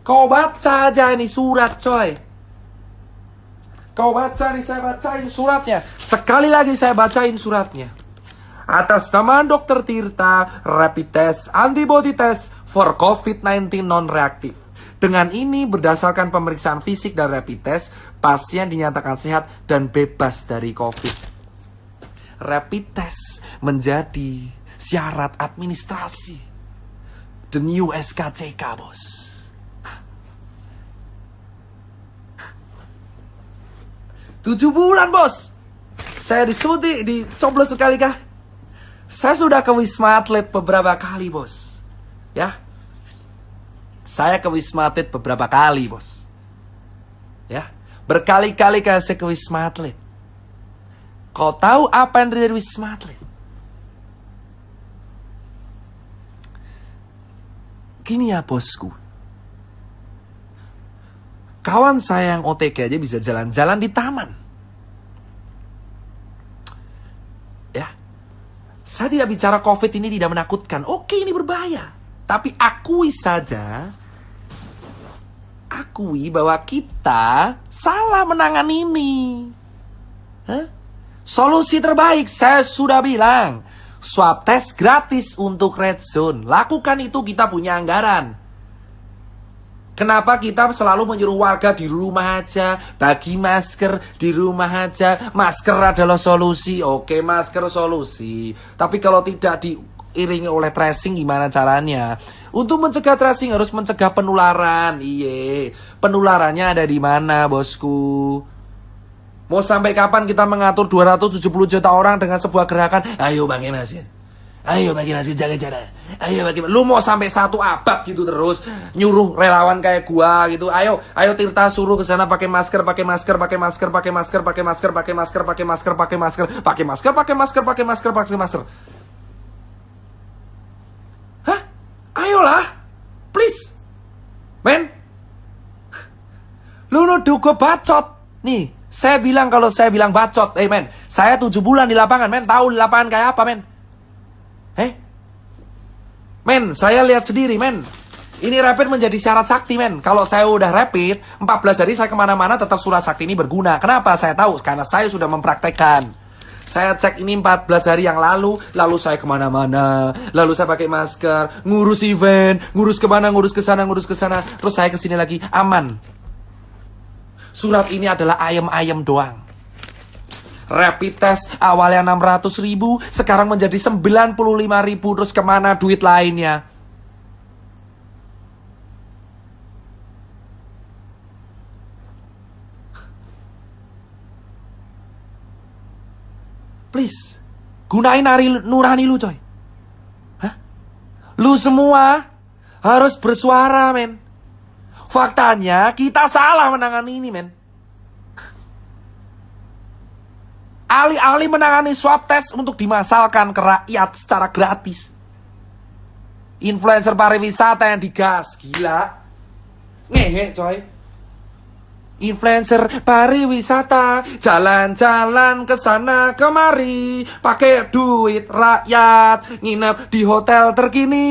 Kau baca aja ini surat, coy. Kau baca nih, saya bacain suratnya. Sekali lagi saya bacain suratnya. Atas nama Dr. Tirta, rapid test, antibody test for COVID-19 non-reaktif. Dengan ini, berdasarkan pemeriksaan fisik dan rapid test, pasien dinyatakan sehat dan bebas dari COVID. Rapid test menjadi syarat administrasi. The new SKCK, bos. Tujuh bulan, bos. Saya disuntik, dicoblos sekali kah? Saya sudah ke Wisma Atlet beberapa kali, bos. Ya. Saya ke Wisma Atlet beberapa kali, bos. Ya. Berkali-kali saya ke Wisma Atlet. Kau tahu apa yang terjadi di Wisma Atlet? Gini ya, bosku. Kawan saya yang OTG aja bisa jalan-jalan di taman. Ya. Saya tidak bicara COVID ini tidak menakutkan. Oke, ini berbahaya. Tapi akui saja, akui bahwa kita salah menangani ini. Hah? Solusi terbaik, saya sudah bilang, swab test gratis untuk red zone. Lakukan itu, kita punya anggaran. Kenapa kita selalu menyuruh warga di rumah aja, bagi masker di rumah aja, masker adalah solusi. Oke, masker solusi. Tapi kalau tidak diiringi oleh tracing gimana caranya? Untuk mencegah tracing harus mencegah penularan. Iye, penularannya ada di mana, bosku? Mau sampai kapan kita mengatur 270 juta orang dengan sebuah gerakan? Ayo bagi masker. Ayo bagi masker, jaga jarak. Ayo bagi masker. Lu mau sampai 1 abad gitu terus nyuruh relawan kayak gua gitu. Ayo Tirta suruh ke sana pakai masker, pakai masker, pakai masker, pakai masker, pakai masker, pakai masker, pakai masker, pakai masker, pakai masker, pakai masker, pakai masker, pakai masker. Hah? Ayolah. Please. Men. Lu nuduh gua bacot. Nih, saya bilang kalau saya bilang bacot, men, saya 7 bulan di lapangan, men, tahu di lapangan kayak apa, men. Men, saya lihat sendiri, men. Ini rapid menjadi syarat sakti, men. Kalau saya udah rapid, 14 hari saya kemana-mana tetap surat sakti ini berguna. Kenapa? Saya tahu, karena saya sudah mempraktekkan. Saya cek ini 14 hari yang lalu saya kemana-mana, lalu saya pakai masker, ngurus event, ngurus kemana, ngurus ke sana, terus saya kesini lagi, aman. Surat ini adalah ayam-ayam doang. Rapid test awalnya 600.000, sekarang menjadi 95.000, terus kemana duit lainnya? Please, gunain nurani lu, coy. Hah? Lu semua harus bersuara, men. Faktanya kita salah menangani ini, men. Alih-alih menangani swab test untuk dimasalkan ke rakyat secara gratis. Influencer pariwisata yang digas, gila. Ngehe, coy. Influencer pariwisata jalan-jalan ke sana kemari, pakai duit rakyat, nginep di hotel terkini,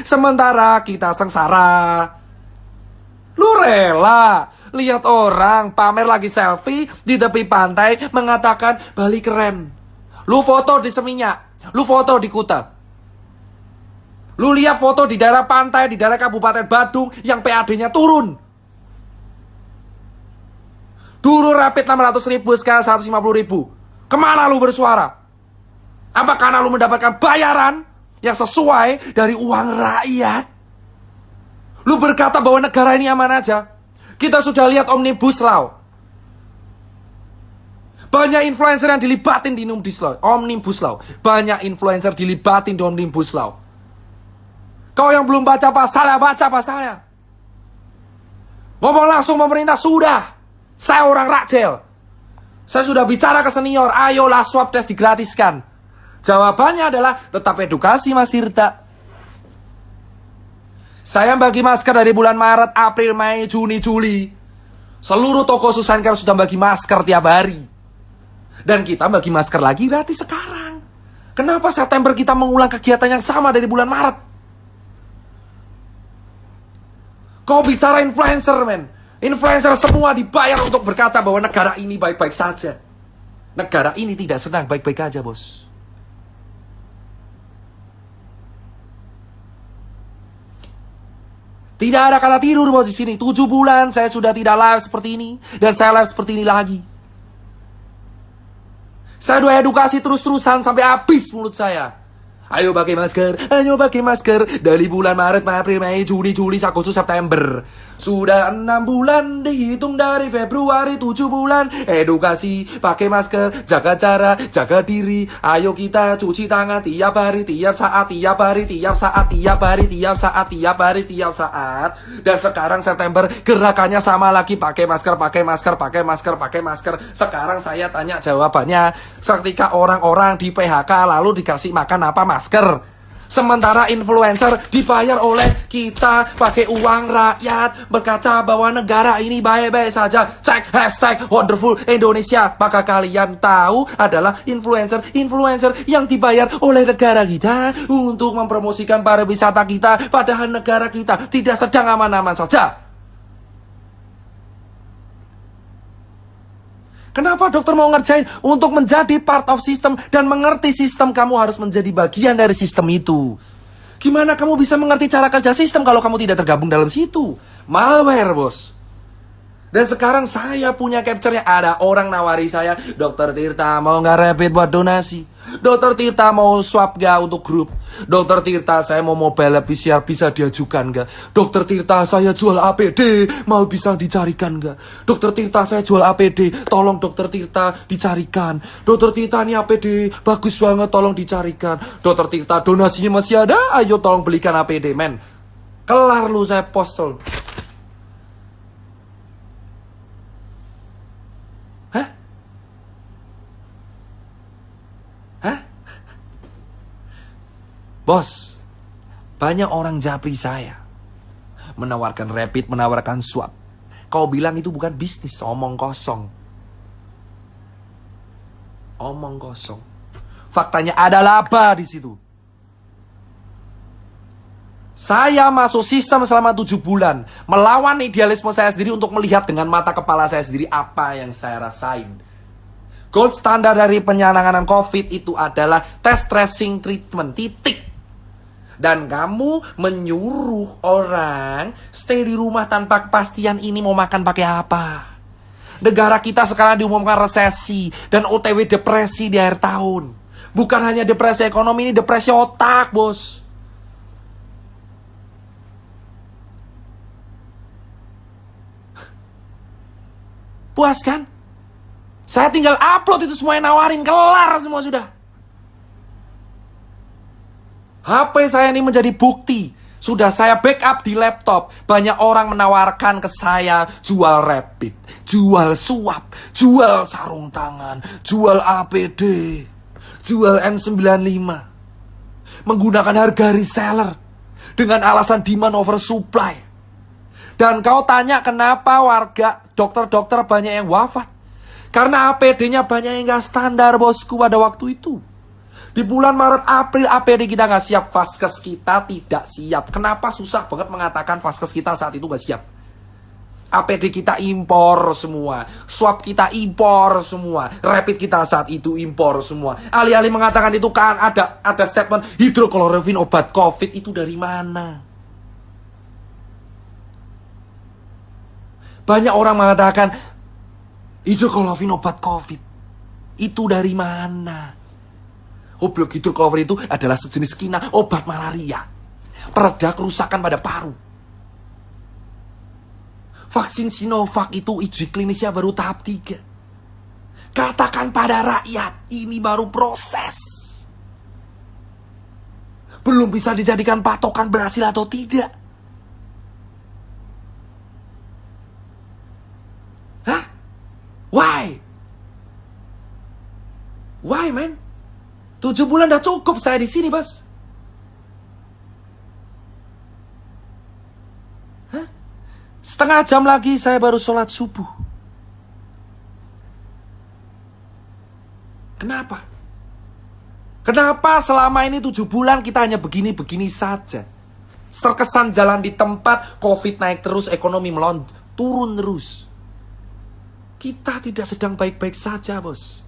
sementara kita sengsara. Lu rela lihat orang pamer lagi selfie di tepi pantai mengatakan Bali keren. Lu foto di Seminyak, lu foto di Kuta. Lu lihat foto di daerah pantai, di daerah Kabupaten Badung yang PAD-nya turun. Dulu rapid 600.000, sekarang 150.000. Kemana lu bersuara? Apa karena lu mendapatkan bayaran yang sesuai dari uang rakyat? Lu berkata bahwa negara ini aman aja. Kita sudah lihat Omnibus Law. Banyak influencer yang dilibatin di Omnibus Law. Banyak influencer dilibatin di Omnibus Law. Kau yang belum baca pasalnya, baca pasalnya. Ngomong langsung pemerintah, sudah. Saya orang Rakjel. Saya sudah bicara ke senior, ayolah swab test digratiskan. Jawabannya adalah tetap edukasi, Mas Tirta. Saya bagi masker dari bulan Maret, April, Mei, Juni, Juli. Seluruh toko Susankar sudah bagi masker tiap hari. Dan kita bagi masker lagi gratis sekarang. Kenapa September kita mengulang kegiatan yang sama dari bulan Maret? Kau bicara influencer, men. Influencer semua dibayar untuk berkata bahwa negara ini baik-baik saja. Negara ini tidak sedang baik-baik aja, bos. Tidak ada kata tidur, bos, di sini. 7 bulan saya sudah tidak live seperti ini. Dan saya live seperti ini lagi. Saya udah edukasi terus-terusan sampai habis mulut saya. Ayo pakai masker, ayo pakai masker. Dari bulan Maret, April, Mei, Juni, Juli, Agustus, September. Sudah 6 bulan, dihitung dari Februari 7 bulan. Edukasi, pakai masker, jaga jarak, jaga diri. Ayo kita cuci tangan tiap hari, tiap saat, tiap hari, tiap saat, tiap hari, tiap saat, tiap hari, tiap saat. Dan sekarang September, gerakannya sama lagi. Pakai masker, pakai masker, pakai masker, pakai masker. Sekarang saya tanya jawabannya. Ketika orang-orang di PHK lalu dikasih makan apa? Masker. Sementara influencer dibayar oleh kita pakai uang rakyat, berkaca bahwa negara ini baik-baik saja. Cek hashtag wonderful Indonesia. Maka kalian tahu adalah influencer yang dibayar oleh negara kita untuk mempromosikan pariwisata kita, padahal negara kita tidak sedang aman-aman saja. Kenapa dokter mau ngerjain? Untuk menjadi part of system dan mengerti sistem, kamu harus menjadi bagian dari sistem itu. Gimana kamu bisa mengerti cara kerja sistem kalau kamu tidak tergabung dalam situ? Malware, bos. Dan sekarang saya punya capture-nya. Ada orang nawari saya, Dokter Tirta mau nggak rapid buat donasi? Dokter Tirta mau swab gak untuk grup? Dokter Tirta saya mau mobile PCR bisa diajukan gak? Dokter Tirta saya jual APD mau bisa dicarikan gak? Dokter Tirta saya jual APD, tolong Dokter Tirta dicarikan. Dokter Tirta ini APD bagus banget, tolong dicarikan. Dokter Tirta donasinya masih ada, ayo tolong belikan APD, men. Kelar lu saya postal. Bos, banyak orang japri saya. Menawarkan rapid, menawarkan swab. Kau bilang itu bukan bisnis, omong kosong. Omong kosong. Faktanya ada laba di situ. Saya masuk sistem selama 7 bulan. Melawan idealisme saya sendiri untuk melihat dengan mata kepala saya sendiri apa yang saya rasain. Gold standar dari penanganan COVID itu adalah test, tracing, treatment, titik. Dan kamu menyuruh orang stay di rumah tanpa kepastian ini mau makan pakai apa. Negara kita sekarang diumumkan resesi dan OTW depresi di akhir tahun. Bukan hanya depresi ekonomi, ini depresi otak, bos. Puas kan? Saya tinggal upload itu semua yang nawarin, kelar semua sudah. HP saya ini menjadi bukti. Sudah saya backup di laptop. Banyak orang menawarkan ke saya jual rapid, jual swab, jual sarung tangan, jual APD, jual N95. Menggunakan harga reseller dengan alasan demand over supply. Dan kau tanya kenapa warga dokter-dokter banyak yang wafat? Karena APD-nya banyak yang gak standar, bosku, pada waktu itu. Di bulan Maret, April, APD kita nggak siap. Vaskes kita tidak siap. Kenapa susah banget mengatakan vaskes kita saat itu nggak siap? APD kita impor semua. Swab kita impor semua. Rapid kita saat itu impor semua. Alih-alih mengatakan itu kan ada statement hidrokloroquine obat COVID. Itu dari mana? Banyak orang mengatakan hidrokloroquine obat COVID. Itu dari mana? Obat hidrokloroquine itu adalah sejenis kina obat malaria, pereda kerusakan pada paru. Vaksin Sinovac itu uji klinisnya baru tahap 3. Katakan pada rakyat, ini baru proses. Belum bisa dijadikan patokan berhasil atau tidak. Hah? Why? Why, man? 7 bulan udah cukup saya di sini, bos. Hah? Setengah jam lagi saya baru sholat subuh. Kenapa? Kenapa selama ini 7 bulan kita hanya begini-begini saja? Terkesan jalan di tempat, COVID naik terus, ekonomi turun terus. Kita tidak sedang baik-baik saja, bos.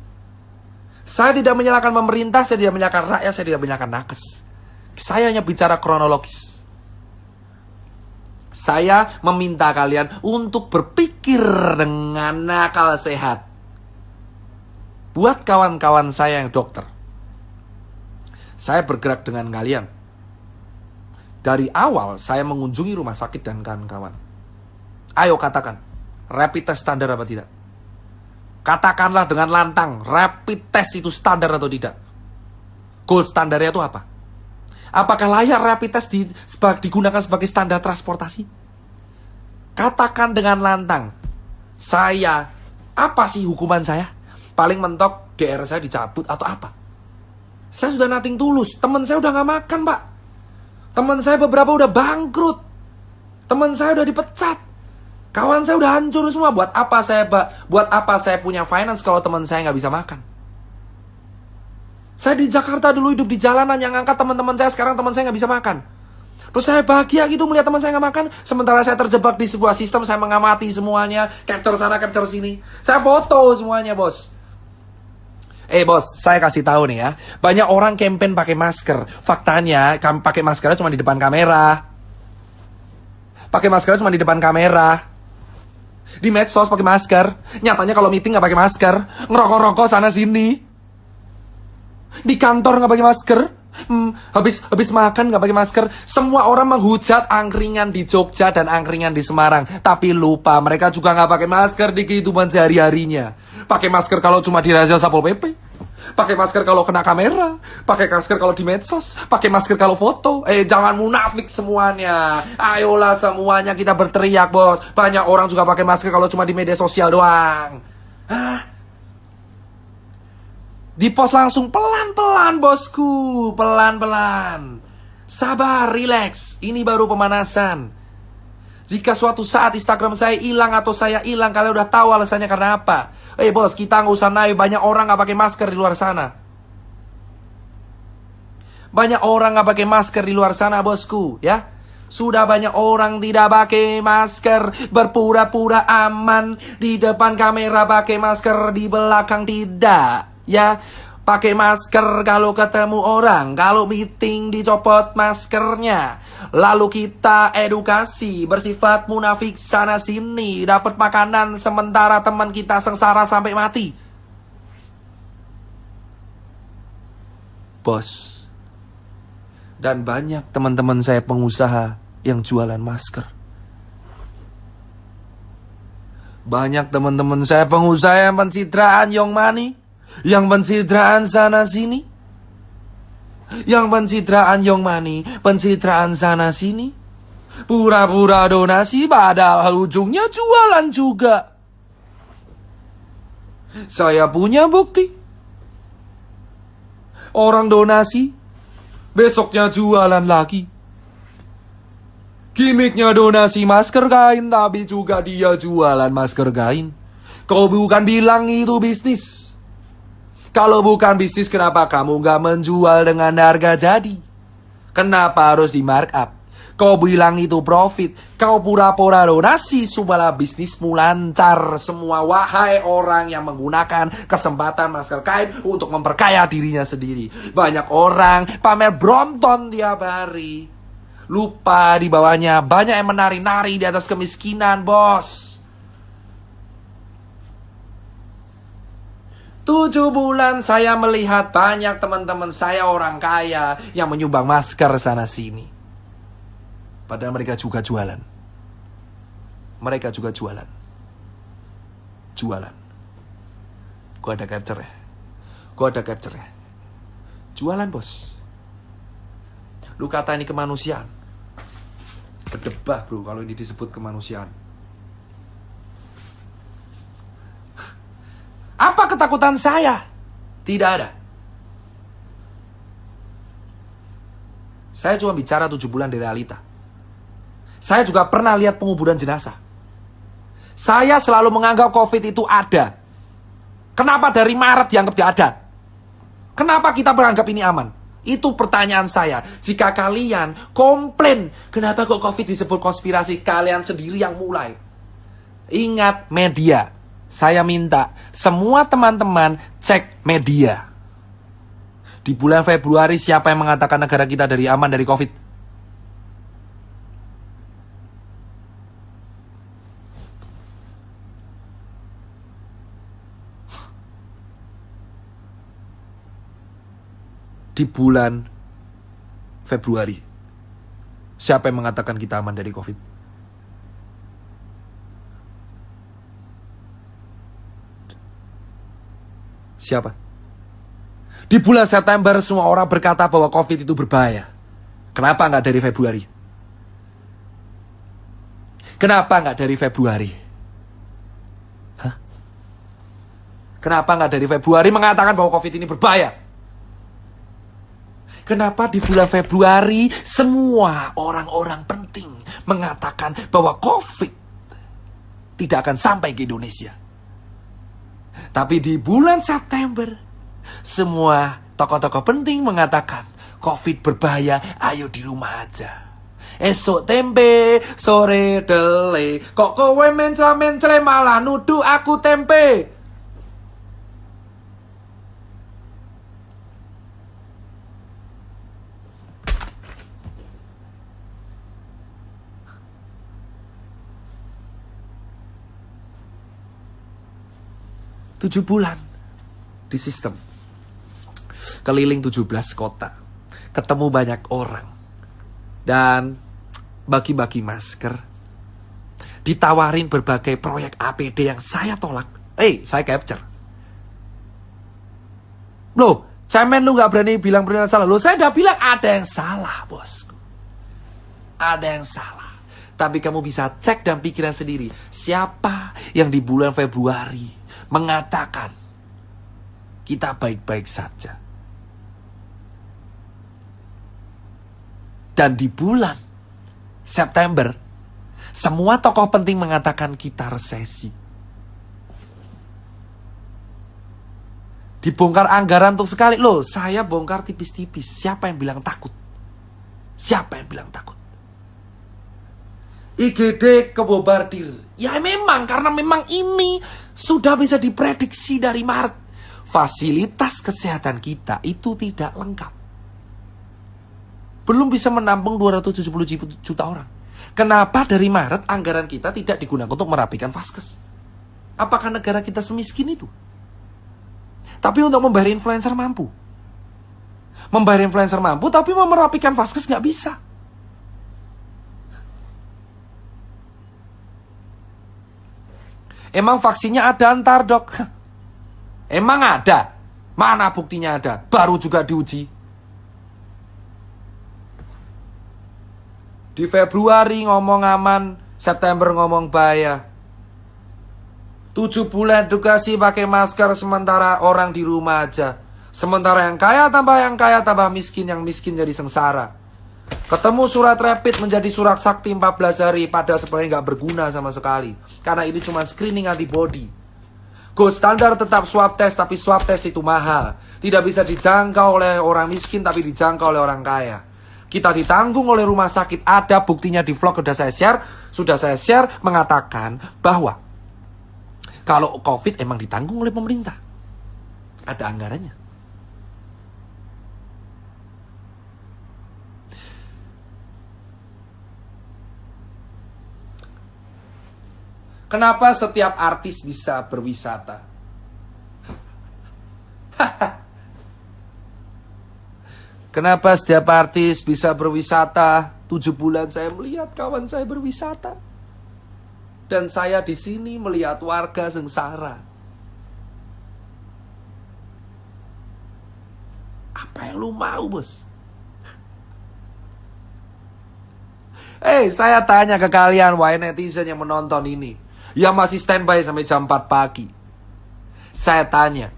Saya tidak menyalahkan pemerintah, saya tidak menyalahkan rakyat, saya tidak menyalahkan nakes. Saya hanya bicara kronologis. Saya meminta kalian untuk berpikir dengan akal sehat. Buat kawan-kawan saya yang dokter, Saya bergerak dengan kalian. Dari awal saya mengunjungi rumah sakit dan kawan-kawan. Ayo katakan, rapid test standar apa tidak? Katakanlah dengan lantang, rapid test itu standar atau tidak? Gold standarnya itu apa? Apakah layak rapid test digunakan sebagai standar transportasi? Katakan dengan lantang, apa sih hukuman saya? Paling mentok DR saya dicabut atau apa? Saya sudah nothing tulus, teman saya udah gak makan, Pak. Teman saya beberapa udah bangkrut. Teman saya udah dipecat. Kawan saya udah hancur semua. Buat apa saya punya finance kalau teman saya nggak bisa makan? Saya di Jakarta dulu hidup di jalanan, yang ngangkat teman-teman saya, sekarang teman saya nggak bisa makan. Terus saya bahagia gitu melihat teman saya nggak makan, sementara saya terjebak di sebuah sistem, saya mengamati semuanya, capture sana, capture sini. Saya foto semuanya, bos. Bos, saya kasih tahu nih ya. Banyak orang campaign pakai masker. Faktanya, pakai maskernya cuma di depan kamera. Pakai maskernya cuma di depan kamera. Di medsos pakai masker. Nyatanya kalau meeting nggak pakai masker. Ngerokok-rokok sana sini. Di kantor nggak pakai masker. Habis makan nggak pakai masker. Semua orang menghujat angkringan di Jogja dan angkringan di Semarang. Tapi lupa mereka juga nggak pakai masker di kehidupan sehari-harinya. Pakai masker kalau cuma di razia Satpol PP. Pakai masker kalau kena kamera. Pakai masker kalau di medsos. Pakai masker kalau foto. Jangan munafik semuanya. Ayolah semuanya kita berteriak, bos. Banyak orang juga pakai masker kalau cuma di media sosial doang. Di pos langsung pelan-pelan, bosku. Pelan-pelan. Sabar, relax. Ini baru pemanasan. Jika suatu saat Instagram saya hilang atau saya hilang, kalian udah tahu alasannya karena apa. Bos, kita nggak usah naik. Banyak orang nggak pakai masker di luar sana. Banyak orang nggak pakai masker di luar sana, bosku. Ya, sudah banyak orang tidak pakai masker, berpura-pura aman di depan kamera pakai masker, di belakang tidak. Ya, pakai masker kalau ketemu orang, kalau meeting dicopot maskernya. Lalu kita edukasi bersifat munafik sana sini, dapat makanan sementara teman kita sengsara sampai mati. Bos, dan banyak teman-teman saya pengusaha yang jualan masker. Banyak teman-teman saya pengusaha yang pencitraan Young Money, yang pencitraan sana sini, yang pencitraan Young Money, pencitraan sana sini, pura-pura donasi padahal ujungnya jualan juga. Saya punya bukti. Orang donasi, besoknya jualan lagi. Gimiknya donasi masker kain, tapi juga dia jualan masker kain. Kau bukan bilang itu bisnis? Kalau bukan bisnis, kenapa kamu gak menjual dengan harga jadi? Kenapa harus di markup? Kau bilang itu profit. Kau pura-pura donasi supaya bisnismu lancar semua. Wahai orang yang menggunakan kesempatan masker kain untuk memperkaya dirinya sendiri. Banyak orang pamer Brompton tiap hari. Lupa di bawahnya banyak yang menari-nari di atas kemiskinan, bos. 7 bulan saya melihat banyak teman-teman saya orang kaya yang menyumbang masker sana sini. Padahal mereka juga jualan. Mereka juga jualan. Jualan. Gua ada capture ya. Gua ada capture ya. Jualan, bos. Lu kata ini kemanusiaan. Berdebah, bro, kalau ini disebut kemanusiaan. Apa ketakutan saya? Tidak ada. Saya cuma bicara 7 bulan di realita. Saya juga pernah lihat penguburan jenazah. Saya selalu menganggap COVID itu ada. Kenapa dari Maret dianggap tidak ada? Kenapa kita beranggap ini aman? Itu pertanyaan saya. Jika kalian komplain, kenapa kok COVID disebut konspirasi? Kalian sendiri yang mulai. Ingat media. Saya minta semua teman-teman cek media. Di bulan Februari siapa yang mengatakan negara kita aman dari COVID? di bulan Februari. Siapa yang mengatakan kita aman dari COVID? Siapa? Di bulan September semua orang berkata bahwa COVID itu berbahaya. Kenapa nggak dari Februari? Kenapa nggak dari Februari? Hah? Kenapa nggak dari Februari mengatakan bahwa COVID ini berbahaya? Kenapa di bulan Februari semua orang-orang penting mengatakan bahwa COVID tidak akan sampai ke Indonesia? Tapi di bulan September semua tokoh-tokoh penting mengatakan COVID berbahaya, ayo di rumah aja. Esok tempe, sore dele, kok kowe mencela-mencela malah nuduh aku tempe. Tujuh bulan di sistem. Keliling 17 kota. Ketemu banyak orang. Dan bagi-bagi masker. Ditawarin berbagai proyek APD yang saya tolak. Saya capture. Loh, cemen lu gak berani bilang benar salah. Loh, saya udah bilang ada yang salah, bosku. Ada yang salah. Tapi kamu bisa cek dan pikiran sendiri. Siapa yang di bulan Februari mengatakan kita baik-baik saja. Dan di bulan September, semua tokoh penting mengatakan kita resesi. Dibongkar anggaran untuk sekali. Loh, saya bongkar tipis-tipis. Siapa yang bilang takut? Siapa yang bilang takut? IGD kebobardir. Ya memang, karena memang ini sudah bisa diprediksi dari Maret. Fasilitas kesehatan kita itu tidak lengkap. Belum bisa menampung 270 juta orang. Kenapa dari Maret anggaran kita tidak digunakan untuk merapikan vaskes? Apakah negara kita semiskin itu? Tapi untuk membayar influencer mampu. Membayar influencer mampu, tapi mau merapikan vaskes nggak bisa. Emang vaksinnya ada ntar, dok? Emang ada? Mana buktinya ada? Baru juga diuji. Di Februari ngomong aman, September ngomong bahaya. 7 bulan edukasi pakai masker, sementara orang di rumah aja. Sementara yang kaya tambah miskin, yang miskin jadi sengsara. Ketemu surat rapid menjadi surat sakti 14 hari, padahal sebenarnya nggak berguna sama sekali. Karena ini cuma screening antibody. Gold standar tetap swab test, tapi swab test itu mahal. Tidak bisa dijangkau oleh orang miskin, tapi dijangkau oleh orang kaya. Kita ditanggung oleh rumah sakit. Ada buktinya di vlog sudah saya share mengatakan bahwa kalau COVID emang ditanggung oleh pemerintah. Ada anggarannya. Kenapa setiap artis bisa berwisata? Kenapa setiap artis bisa berwisata? 7 bulan saya melihat kawan saya berwisata. Dan saya di sini melihat warga sengsara. Apa yang lu mau, bos? Saya tanya ke kalian, wahai netizen yang menonton ini, yang masih standby sampai jam 4 pagi. Saya tanya,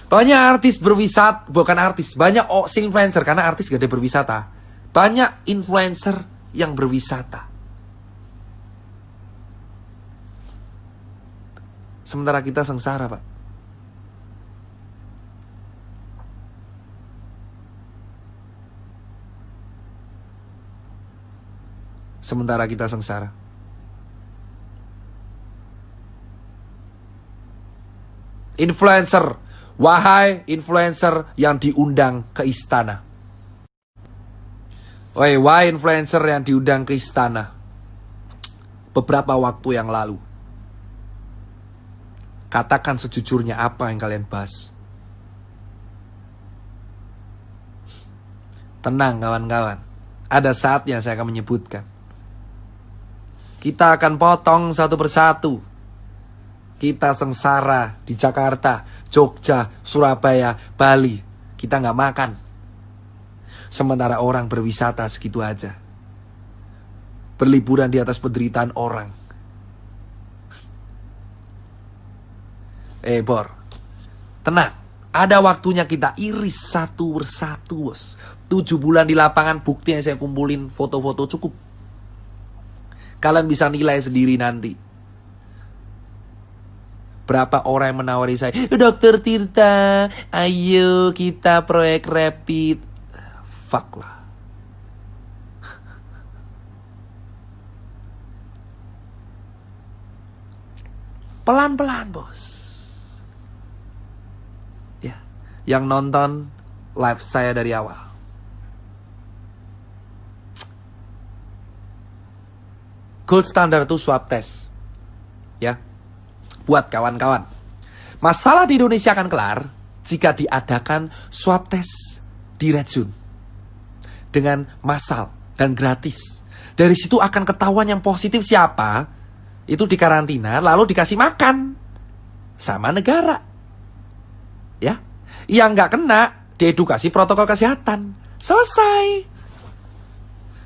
banyak artis berwisata, bukan artis, banyak influencer, karena artis gak ada berwisata. Banyak influencer yang berwisata. Sementara kita sengsara, Pak. Sementara kita sengsara. Influencer. Wahai influencer yang diundang ke istana. Wahai influencer yang diundang ke istana. Beberapa waktu yang lalu. Katakan sejujurnya apa yang kalian bahas. Tenang kawan-kawan, ada saatnya saya akan menyebutkan. Kita akan potong satu persatu. Kita sengsara di Jakarta, Jogja, Surabaya, Bali. Kita nggak makan. Sementara orang berwisata segitu aja. Berliburan di atas penderitaan orang. Bor, tenang. Ada waktunya kita iris satu persatu, bos. 7 bulan di lapangan, bukti yang saya kumpulin, foto-foto cukup. Kalian bisa nilai sendiri nanti. Berapa orang yang menawari saya, Dokter Tirta, ayo kita proyek rapid. Fuck lah. Pelan-pelan, bos. Ya, yang nonton live saya dari awal. Gold standard itu swab test. Ya. Buat kawan-kawan. Masalah di Indonesia akan kelar jika diadakan swab test di red zone. Dengan massal dan gratis. Dari situ akan ketahuan yang positif siapa. Itu dikarantina lalu dikasih makan. Sama negara. Ya. Yang nggak kena diedukasi protokol kesehatan. Selesai.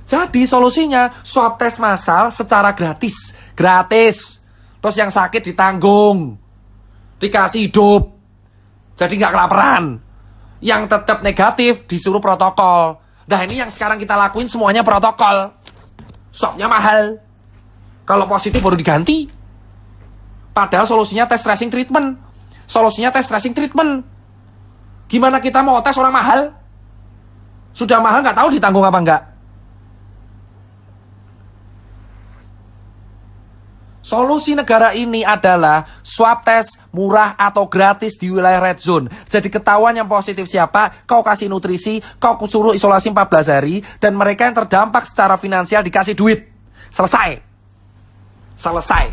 Jadi solusinya swab test massal secara gratis. Gratis. Terus yang sakit ditanggung. Dikasih hidup. Jadi nggak kelaparan. Yang tetap negatif disuruh protokol. Nah ini yang sekarang kita lakuin semuanya protokol. Swabnya mahal. Kalau positif baru diganti. Padahal solusinya tes tracing treatment. Solusinya tes tracing treatment. Gimana kita mau tes orang mahal? Sudah mahal nggak tahu ditanggung apa enggak. Solusi negara ini adalah swab test murah atau gratis di wilayah red zone. Jadi ketahuan yang positif siapa, kau kasih nutrisi, kau suruh isolasi 14 hari, dan mereka yang terdampak secara finansial dikasih duit. Selesai. Selesai.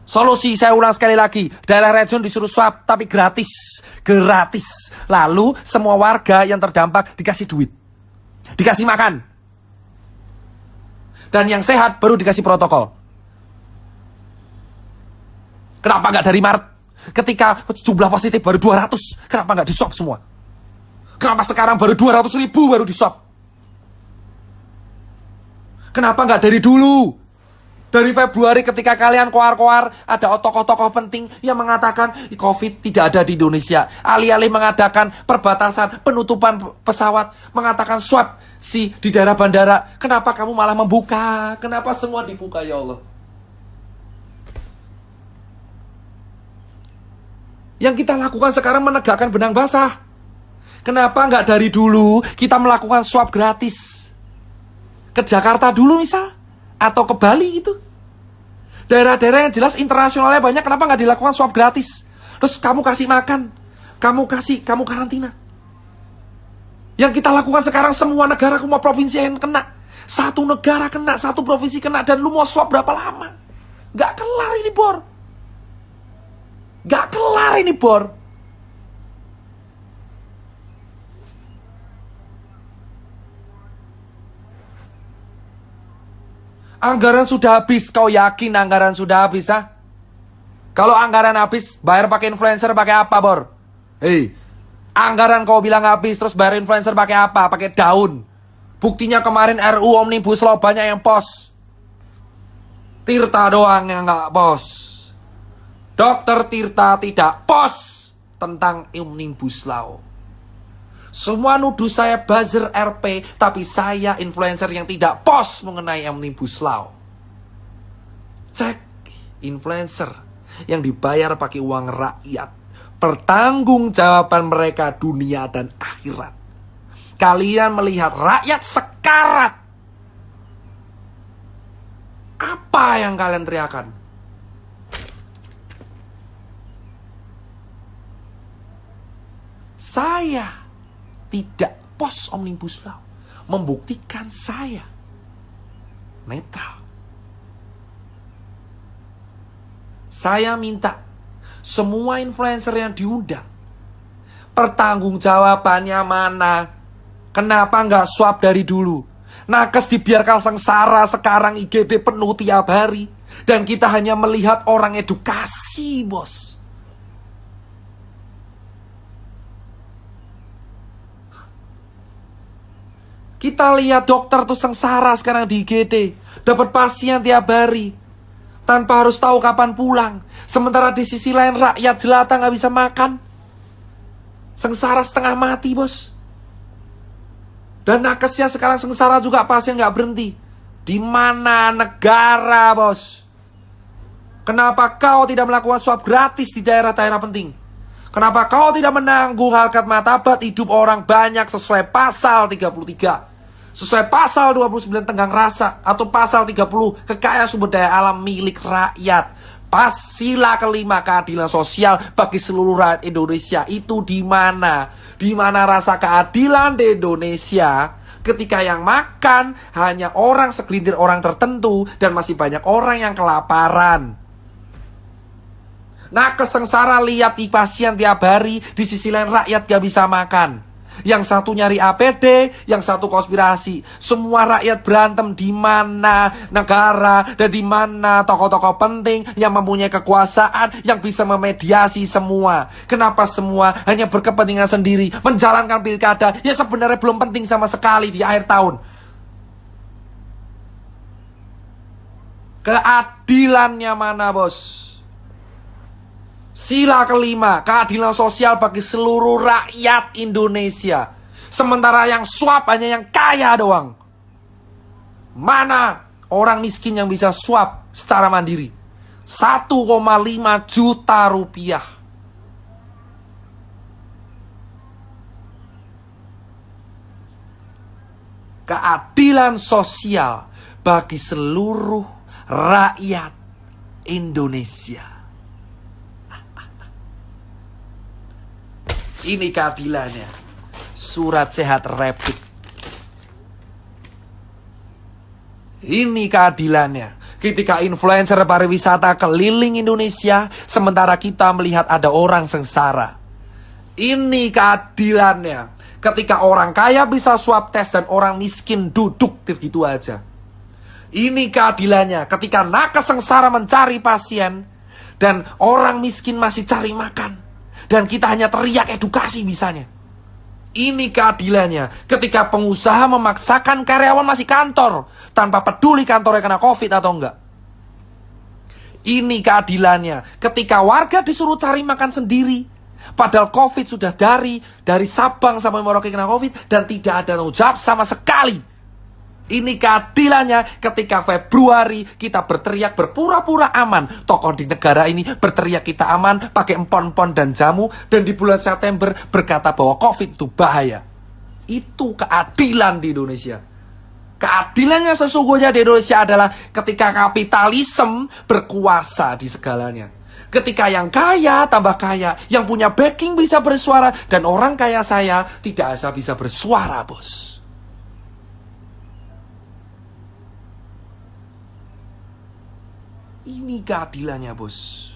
Solusi, saya ulang sekali lagi, daerah red zone disuruh swab, tapi gratis. Gratis. Lalu semua warga yang terdampak dikasih duit. Dikasih makan. Dan yang sehat baru dikasih protokol. Kenapa nggak dari Maret? Ketika jumlah positif baru 200, kenapa nggak di-swab semua? Kenapa sekarang baru 200.000 baru di-swab? Kenapa nggak dari dulu? Dari Februari ketika kalian koar-koar, ada tokoh-tokoh penting yang mengatakan COVID tidak ada di Indonesia. Alih-alih mengadakan perbatasan, penutupan pesawat, mengatakan swab di daerah bandara. Kenapa kamu malah membuka? Kenapa semua dibuka, ya Allah? Yang kita lakukan sekarang menegakkan benang basah. Kenapa nggak dari dulu kita melakukan swab gratis? Ke Jakarta dulu misal? Atau ke Bali itu. Daerah-daerah yang jelas internasionalnya banyak, kenapa nggak dilakukan swab gratis? Terus kamu kasih makan, kamu karantina. Yang kita lakukan sekarang semua negara, semua provinsi yang kena. Satu negara kena, satu provinsi kena, dan lu mau swab berapa lama? Nggak kelar ini, Bor. Nggak kelar ini, Bor. Anggaran sudah habis, kau yakin anggaran sudah habis, ha? Kalau anggaran habis, bayar pakai influencer pakai apa, Bor? Hei, anggaran kau bilang habis, terus bayar influencer pakai apa? Pakai daun. Buktinya kemarin RU Omnibus Law banyak yang pos. Tirta doang yang nggak pos. Dokter Tirta tidak pos tentang Omnibus Law. Semua nuduh saya buzzer RP, tapi saya influencer yang tidak post mengenai Omnibus Law. Cek influencer yang dibayar pakai uang rakyat. Pertanggungjawaban mereka dunia dan akhirat. Kalian melihat rakyat sekarat. Apa yang kalian teriakan? Saya tidak post Omnibus Law. Membuktikan saya netral. Saya minta semua influencer yang diundang Pertanggungjawabannya mana? Kenapa nggak swab dari dulu? Nakes dibiarkan sengsara, sekarang IGD penuh tiap hari. Dan kita hanya melihat orang edukasi, bos. Kita lihat dokter tuh sengsara sekarang di IGD. Dapat pasien tiap hari. Tanpa harus tahu kapan pulang. Sementara di sisi lain rakyat jelata nggak bisa makan. Sengsara setengah mati, bos. Dan nakesnya sekarang sengsara juga, pasien nggak berhenti. Di mana negara, bos? Kenapa kau tidak melakukan swab gratis di daerah-daerah penting? Kenapa kau tidak menanggung harkat martabat hidup orang banyak sesuai pasal 33? Sesuai pasal 29 tenggang rasa atau pasal 30 kekayaan sumber daya alam milik rakyat. Sila kelima keadilan sosial bagi seluruh rakyat Indonesia itu di mana? Di mana rasa keadilan di Indonesia ketika yang makan hanya orang segelintir orang tertentu dan masih banyak orang yang kelaparan. Nakes sengsara lihat pasien tiap hari, di sisi lain rakyat gak bisa makan. Yang satu nyari APD, yang satu konspirasi. Semua rakyat berantem. Di mana negara dan di mana tokoh-tokoh penting yang mempunyai kekuasaan yang bisa memediasi semua? Kenapa semua hanya berkepentingan sendiri, menjalankan pilkada yang sebenarnya belum penting sama sekali di akhir tahun? Keadilannya mana, bos? Sila kelima, keadilan sosial bagi seluruh rakyat Indonesia. Sementara yang swab hanya yang kaya doang. Mana orang miskin yang bisa swab secara mandiri? 1,5 juta rupiah. Keadilan sosial bagi seluruh rakyat Indonesia. Ini keadilannya. Surat sehat rapid. Ini keadilannya. Ketika influencer pariwisata keliling Indonesia, sementara kita melihat ada orang sengsara. Ini keadilannya. Ketika orang kaya bisa swab tes dan orang miskin duduk begitu aja. Ini keadilannya. Ketika nakes sengsara mencari pasien dan orang miskin masih cari makan. Dan kita hanya teriak edukasi bisanya. Ini keadilannya. Ketika pengusaha memaksakan karyawan masih kantor tanpa peduli kantornya kena COVID atau enggak. Ini keadilannya. Ketika warga disuruh cari makan sendiri, padahal COVID sudah dari Sabang sampai Merauke kena COVID dan tidak ada tanggung jawab sama sekali. Ini keadilannya ketika Februari kita berteriak berpura-pura aman. Tokoh di negara ini berteriak kita aman pakai empon-empon dan jamu. Dan di bulan September berkata bahwa COVID itu bahaya. Itu keadilan di Indonesia. Keadilannya sesungguhnya di Indonesia adalah ketika kapitalisme berkuasa di segalanya. Ketika yang kaya tambah kaya, yang punya backing bisa bersuara, dan orang kaya saya tidak bisa bersuara, bos. Ini keadilannya, bos.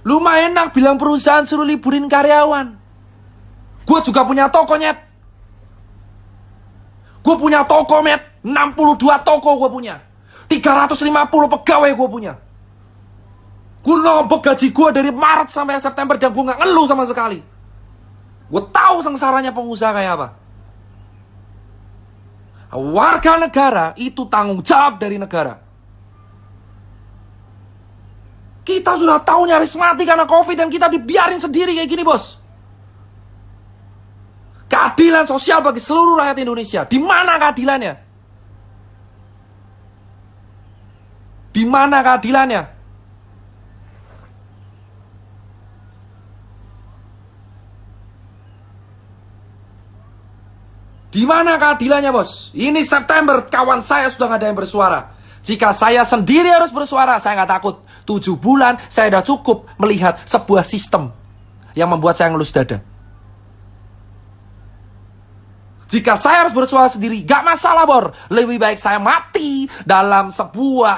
Lumayan enak bilang perusahaan suruh liburin karyawan. Gue juga punya toko, nyet. Gue punya toko, met. 62 toko gue punya. 350 pegawai gue punya. Gue nombok gaji gue dari Maret sampai September dan gue gak ngeluh sama sekali. Gue tahu sengsaranya pengusaha kayak apa. Warga negara itu tanggung jawab dari negara. Kita sudah tahu nyaris mati karena COVID dan kita dibiarin sendiri kayak gini, bos. Keadilan sosial bagi seluruh rakyat Indonesia. Di mana keadilannya? Di mana keadilannya? Di mana keadilannya, bos? Ini September, kawan saya sudah gak ada yang bersuara. Jika saya sendiri harus bersuara, saya gak takut. 7 bulan, saya sudah cukup melihat sebuah sistem yang membuat saya ngelus dada. Jika saya harus bersuara sendiri, gak masalah, bor. Lebih baik saya mati dalam sebuah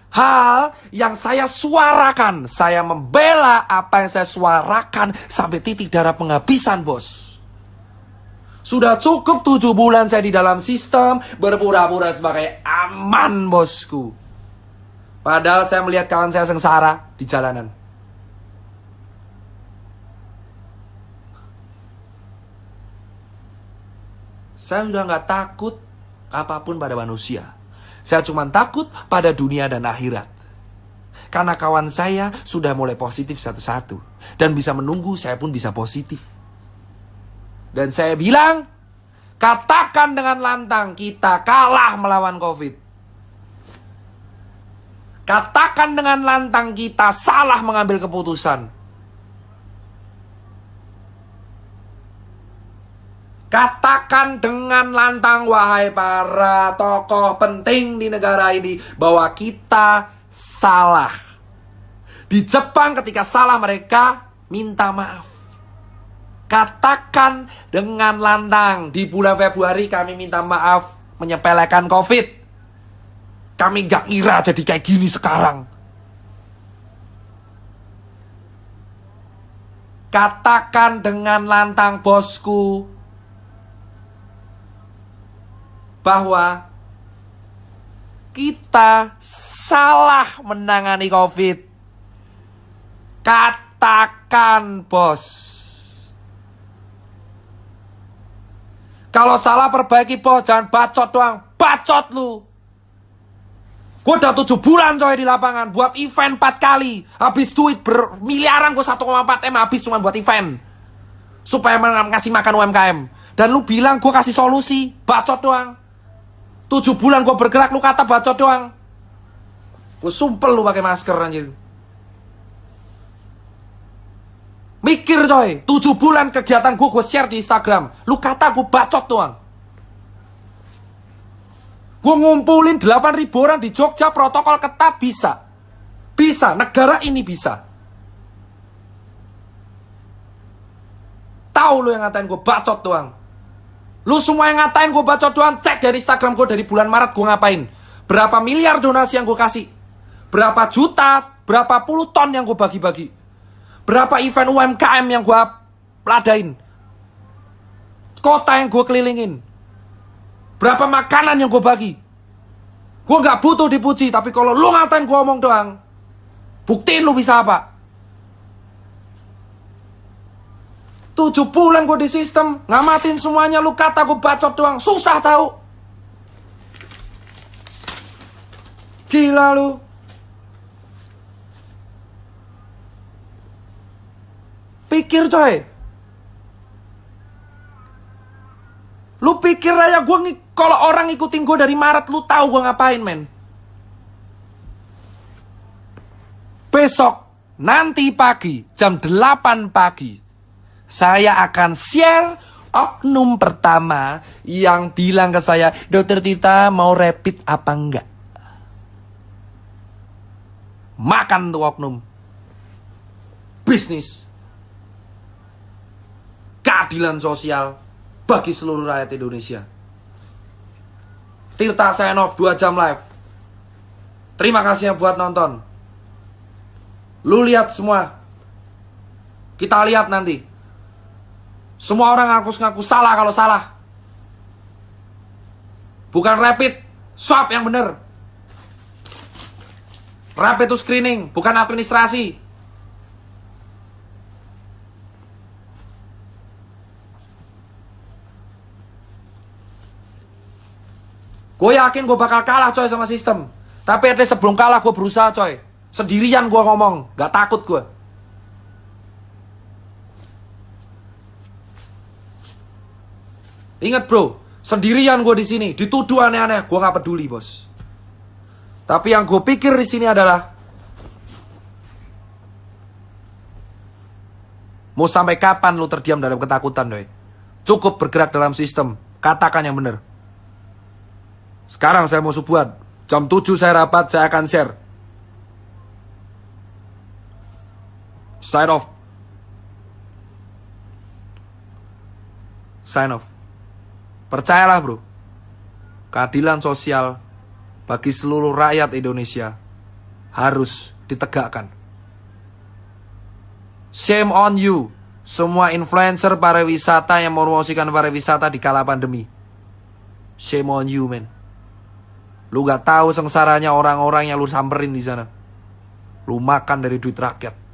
hal yang saya suarakan. Saya membela apa yang saya suarakan sampai titik darah penghabisan, bos. Sudah cukup 7 bulan saya di dalam sistem, berpura-pura sebagai aman, bosku. Padahal saya melihat kawan saya sengsara di jalanan. Saya sudah nggak takut apapun pada manusia. Saya cuma takut pada dunia dan akhirat. Karena kawan saya sudah mulai positif satu-satu. Dan bisa menunggu saya pun bisa positif. Dan saya bilang, katakan dengan lantang, kita kalah melawan COVID. Katakan dengan lantang, kita salah mengambil keputusan. Katakan dengan lantang, wahai para tokoh penting di negara ini, bahwa kita salah. Di Jepang ketika salah mereka minta maaf. Katakan dengan lantang, di bulan Februari kami minta maaf menyepelekan COVID. Kami gak ngira jadi kayak gini sekarang. Katakan dengan lantang, bosku, bahwa kita salah menangani COVID. Katakan, bos. Kalau salah perbaiki, bos. Jangan bacot doang. Bacot lu. Gue udah 7 bulan coy di lapangan. Buat event 4 kali. Habis duit bermiliaran, gue 1,4 M habis cuma buat event. Supaya ngasih makan UMKM. Dan lu bilang gue kasih solusi. Bacot doang. 7 bulan gue bergerak, lu kata bacot doang. Gue sumpel lu pakai masker anjir. Mikir coy, 7 bulan kegiatan gue share di Instagram. Lu kata gue bacot doang. Gue ngumpulin 8.000 orang di Jogja, protokol ketat, bisa. Bisa, negara ini bisa. Tahu lu yang ngatain gue bacot doang. Lu semua yang ngatain gue bacot doang, cek dari Instagram gue dari bulan Maret gue ngapain. Berapa miliar donasi yang gue kasih. Berapa juta, berapa puluh ton yang gue bagi-bagi. Berapa event UMKM yang gue ladain. Kota yang gue kelilingin. Berapa makanan yang gue bagi. Gue gak butuh dipuji, tapi kalau lu ngatain gue omong doang, buktiin lu bisa apa. 7 bulan gue di sistem, ngamatin semuanya, lu kata gue bacot doang. Susah tahu. Gila lu. Pikir coy. Lu pikir aja kalau orang ngikutin gue dari Maret, lu tahu gue ngapain, men. Besok, nanti pagi, jam 8 pagi. Saya akan share oknum pertama yang bilang ke saya, Dokter Tirta mau rapid apa enggak? Makan tuh oknum. Bisnis. Keadilan sosial bagi seluruh rakyat Indonesia. Tirta sign off 2 jam live. Terima kasih yang buat nonton. Lu lihat semua. Kita lihat nanti. Semua orang ngaku-ngaku salah kalau salah. Bukan rapid, swab yang bener. Rapid itu screening, bukan administrasi. Gue yakin gue bakal kalah coy sama sistem. Tapi at least sebelum kalah gue berusaha coy. Sendirian gue ngomong, gak takut gue. Ingat bro, sendirian gue di sini, dituduh aneh-aneh, gue nggak peduli bos. Tapi yang gue pikir di sini adalah, mau sampai kapan lu terdiam dalam ketakutan, doi? Cukup bergerak dalam sistem, katakan yang benar. Sekarang saya mau subuhan, jam 7 saya rapat, saya akan share. Sign off. Sign off. Percayalah bro, keadilan sosial bagi seluruh rakyat Indonesia harus ditegakkan. Shame on you, semua influencer pariwisata yang mempromosikan pariwisata di kala pandemi. Shame on you, men. Lu gak tahu sengsaranya orang-orang yang lu samperin di sana. Lu makan dari duit rakyat.